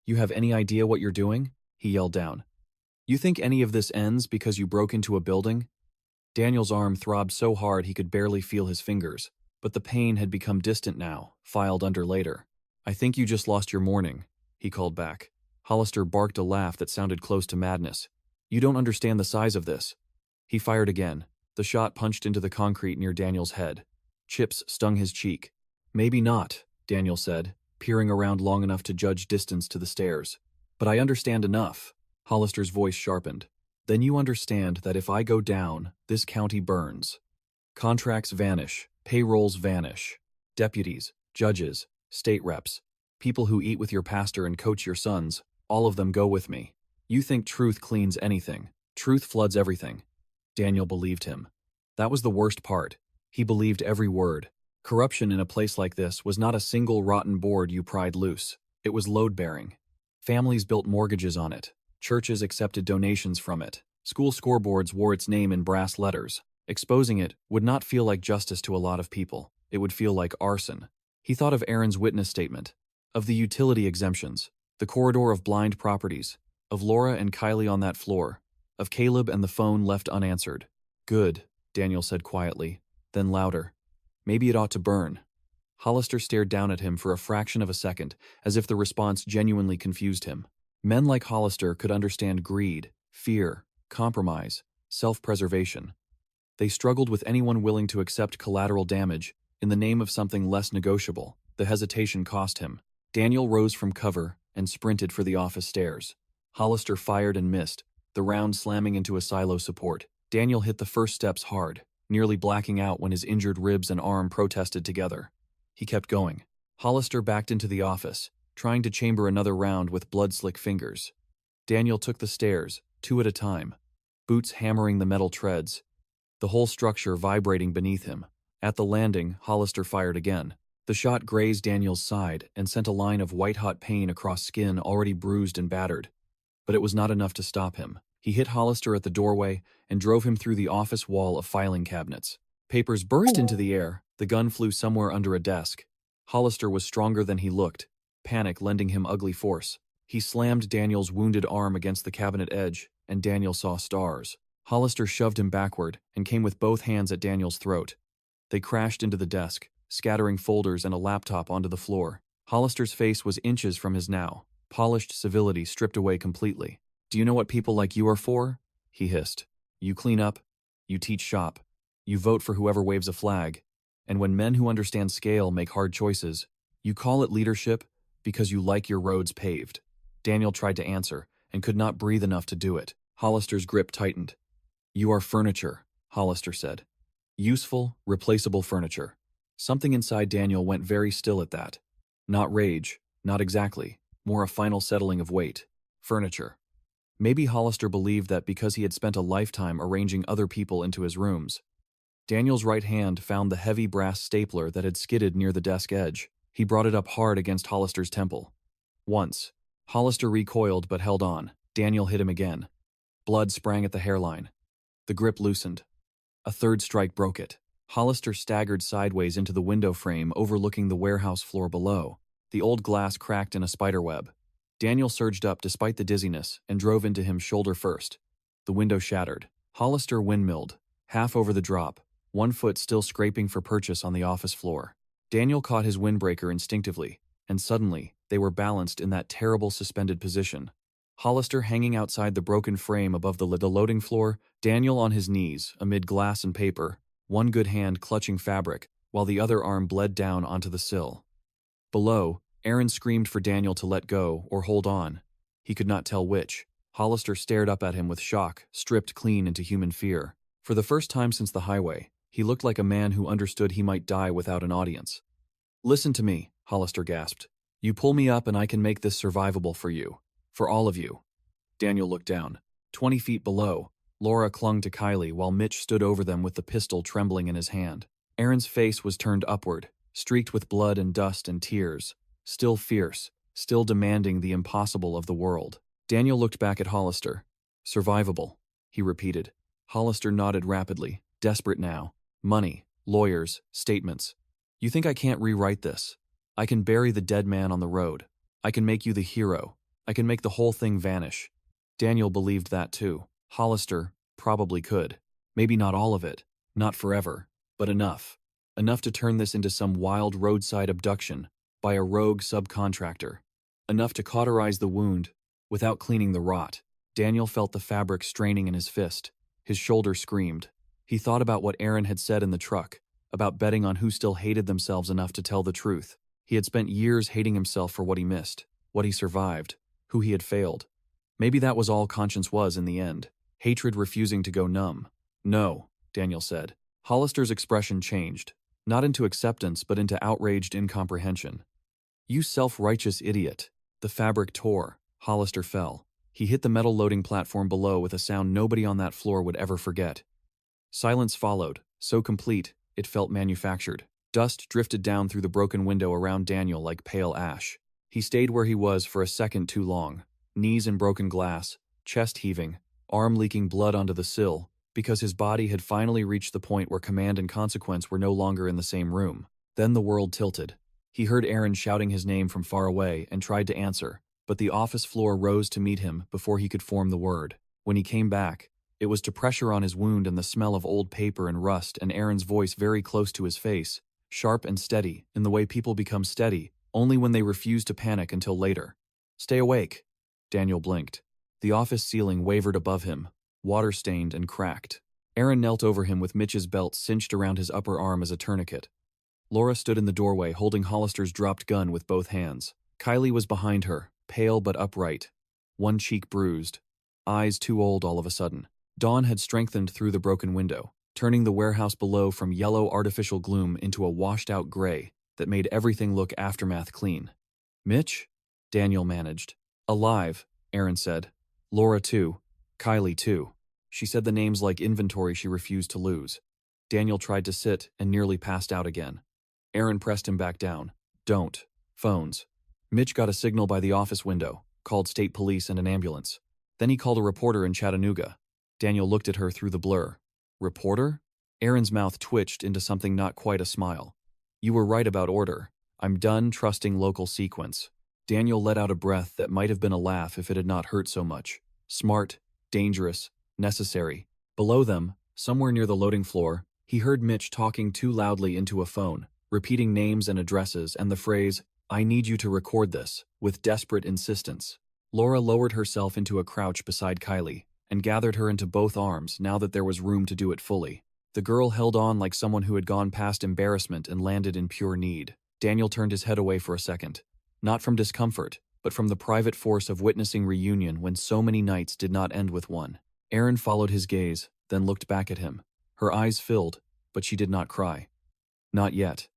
"You have any idea what you're doing?" he yelled down. "You think any of this ends because you broke into a building?" Daniel's arm throbbed so hard he could barely feel his fingers, but the pain had become distant now, filed under later. "I think you just lost your morning," he called back. Hollister barked a laugh that sounded close to madness. "You don't understand the size of this." He fired again. The shot punched into the concrete near Daniel's head. Chips stung his cheek. "Maybe not," Daniel said, peering around long enough to judge distance to the stairs. "But I understand enough." Hollister's voice sharpened. "Then you understand that if I go down, this county burns. Contracts vanish, payrolls vanish. Deputies, judges, state reps, people who eat with your pastor and coach your sons, all of them go with me. You think truth cleans anything. Truth floods everything." Daniel believed him. That was the worst part. He believed every word. Corruption in a place like this was not a single rotten board you pried loose. It was load-bearing. Families built mortgages on it. Churches accepted donations from it. School scoreboards wore its name in brass letters. Exposing it would not feel like justice to a lot of people. It would feel like arson. He thought of Aaron's witness statement, of the utility exemptions, the corridor of blind properties, of Laura and Kylie on that floor, of Caleb and the phone left unanswered. "Good," Daniel said quietly, then louder. "Maybe it ought to burn." Hollister stared down at him for a fraction of a second, as if the response genuinely confused him. Men like Hollister could understand greed, fear, compromise, self-preservation. They struggled with anyone willing to accept collateral damage in the name of something less negotiable. The hesitation cost him. Daniel rose from cover and sprinted for the office stairs. Hollister fired and missed, the round slamming into a silo support. Daniel hit the first steps hard, nearly blacking out when his injured ribs and arm protested together. He kept going. Hollister backed into the office, trying to chamber another round with blood-slick fingers. Daniel took the stairs, 2 at a time, boots hammering the metal treads, the whole structure vibrating beneath him. At the landing, Hollister fired again. The shot grazed Daniel's side and sent a line of white-hot pain across skin already bruised and battered. But it was not enough to stop him. He hit Hollister at the doorway and drove him through the office wall of filing cabinets. Papers burst into the air. The gun flew somewhere under a desk. Hollister was stronger than he looked, panic lending him ugly force. He slammed Daniel's wounded arm against the cabinet edge, and Daniel saw stars. Hollister shoved him backward and came with both hands at Daniel's throat. They crashed into the desk, scattering folders and a laptop onto the floor. Hollister's face was inches from his now polished civility stripped away completely. "Do you know what people like you are for?" he hissed. "You clean up, you teach shop, you vote for whoever waves a flag, and when men who understand scale make hard choices, you call it leadership because you like your roads paved." Daniel tried to answer and could not breathe enough to do it. Hollister's grip tightened. "You are furniture," Hollister said. "Useful, replaceable furniture." Something inside Daniel went very still at that. Not rage, not exactly, more a final settling of weight. Furniture. Maybe Hollister believed that because he had spent a lifetime arranging other people into his rooms. Daniel's right hand found the heavy brass stapler that had skidded near the desk edge. He brought it up hard against Hollister's temple. Once. Hollister recoiled but held on. Daniel hit him again. Blood sprang at the hairline. The grip loosened. A third strike broke it. Hollister staggered sideways into the window frame overlooking the warehouse floor below. The old glass cracked in a spiderweb. Daniel surged up despite the dizziness and drove into him shoulder first. The window shattered. Hollister windmilled, half over the drop, one foot still scraping for purchase on the office floor. Daniel caught his windbreaker instinctively, and suddenly, they were balanced in that terrible suspended position. Hollister hanging outside the broken frame above the loading floor, Daniel on his knees amid glass and paper, one good hand clutching fabric, while the other arm bled down onto the sill. Below, Aaron screamed for Daniel to let go or hold on. He could not tell which. Hollister stared up at him with shock, stripped clean into human fear. For the first time since the highway, he looked like a man who understood he might die without an audience. "Listen to me," Hollister gasped. "You pull me up and I can make this survivable for you. For all of you." Daniel looked down. 20 feet below, Laura clung to Kylie while Mitch stood over them with the pistol trembling in his hand. Aaron's face was turned upward, streaked with blood and dust and tears. Still fierce, still demanding the impossible of the world. Daniel looked back at Hollister. "Survivable," he repeated. Hollister nodded rapidly, desperate now. "Money, lawyers, statements. You think I can't rewrite this? I can bury the dead man on the road. I can make you the hero. I can make the whole thing vanish." Daniel believed that too. Hollister probably could. Maybe not all of it, not forever, but enough. Enough to turn this into some wild roadside abduction by a rogue subcontractor. Enough to cauterize the wound without cleaning the rot. Daniel felt the fabric straining in his fist. His shoulder screamed. He thought about what Aaron had said in the truck, about betting on who still hated themselves enough to tell the truth. He had spent years hating himself for what he missed, what he survived, who he had failed. Maybe that was all conscience was in the end. Hatred refusing to go numb. No, Daniel said. Hollister's expression changed, not into acceptance but into outraged incomprehension. You self-righteous idiot. The fabric tore. Hollister fell. He hit the metal loading platform below with a sound nobody on that floor would ever forget. Silence followed, so complete, it felt manufactured. Dust drifted down through the broken window around Daniel like pale ash. He stayed where he was for a second too long, knees in broken glass, chest heaving, arm leaking blood onto the sill, because his body had finally reached the point where command and consequence were no longer in the same room. Then the world tilted. He heard Aaron shouting his name from far away and tried to answer, but the office floor rose to meet him before he could form the word. When he came back, it was to pressure on his wound and the smell of old paper and rust and Aaron's voice very close to his face, sharp and steady, in the way people become steady, only when they refuse to panic until later. Stay awake. Daniel blinked. The office ceiling wavered above him, water-stained and cracked. Aaron knelt over him with Mitch's belt cinched around his upper arm as a tourniquet. Laura stood in the doorway holding Hollister's dropped gun with both hands. Kylie was behind her, pale but upright, one cheek bruised, eyes too old all of a sudden. Dawn had strengthened through the broken window, turning the warehouse below from yellow artificial gloom into a washed-out gray that made everything look aftermath clean. Mitch? Daniel managed. Alive, Aaron said. Laura too. Kylie too. She said the names like inventory she refused to lose. Daniel tried to sit and nearly passed out again. Aaron pressed him back down. Don't. Phones. Mitch got a signal by the office window, called state police and an ambulance. Then he called a reporter in Chattanooga. Daniel looked at her through the blur. Reporter? Aaron's mouth twitched into something not quite a smile. You were right about order. I'm done trusting local sequence. Daniel let out a breath that might have been a laugh if it had not hurt so much. Smart, dangerous, necessary. Below them, somewhere near the loading floor, he heard Mitch talking too loudly into a phone, repeating names and addresses and the phrase, I need you to record this, with desperate insistence. Laura lowered herself into a crouch beside Kylie and gathered her into both arms now that there was room to do it fully. The girl held on like someone who had gone past embarrassment and landed in pure need. Daniel turned his head away for a second. Not from discomfort, but from the private force of witnessing reunion when so many nights did not end with one. Aaron followed his gaze, then looked back at him. Her eyes filled, but she did not cry. Not yet.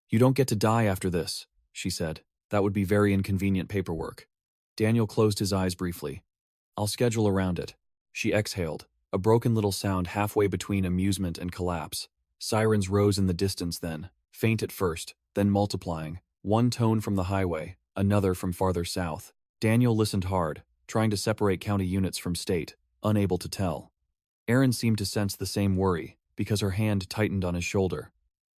You don't get to die after this, she said. That would be very inconvenient paperwork. Daniel closed his eyes briefly. I'll schedule around it. She exhaled, a broken little sound halfway between amusement and collapse. Sirens rose in the distance then, faint at first, then multiplying, one tone from the highway, another from farther south. Daniel listened hard, trying to separate county units from state, unable to tell. Aaron seemed to sense the same worry, because her hand tightened on his shoulder.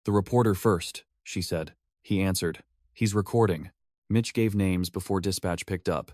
The reporter first, she said. He answered. He's recording. Mitch gave names before dispatch picked up.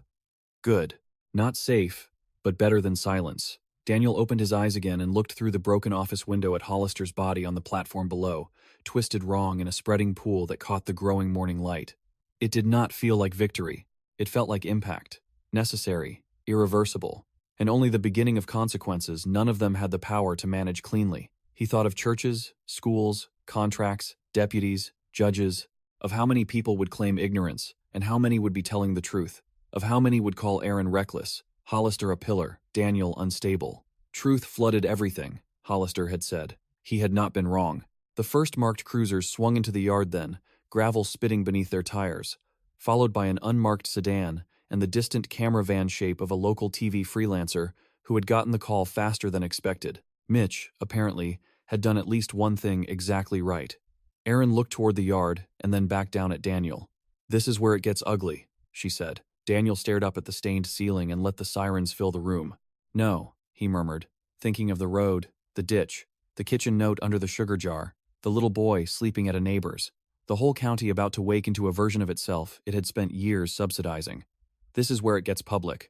Good. Not safe, but better than silence. Daniel opened his eyes again and looked through the broken office window at Hollister's body on the platform below, twisted wrong in a spreading pool that caught the growing morning light. It did not feel like victory. It felt like impact. Necessary. Irreversible. And only the beginning of consequences, none of them had the power to manage cleanly. He thought of churches, schools, contracts, deputies, judges, of how many people would claim ignorance, and how many would be telling the truth, of how many would call Aaron reckless, Hollister a pillar, Daniel unstable. Truth flooded everything, Hollister had said. He had not been wrong. The first marked cruisers swung into the yard then, gravel spitting beneath their tires, followed by an unmarked sedan and the distant camera van shape of a local TV freelancer who had gotten the call faster than expected. Mitch, apparently, had done at least one thing exactly right. Aaron looked toward the yard and then back down at Daniel. This is where it gets ugly, she said. Daniel stared up at the stained ceiling and let the sirens fill the room. No, he murmured, thinking of the road, the ditch, the kitchen note under the sugar jar, the little boy sleeping at a neighbor's, the whole county about to wake into a version of itself it had spent years subsidizing. This is where it gets public.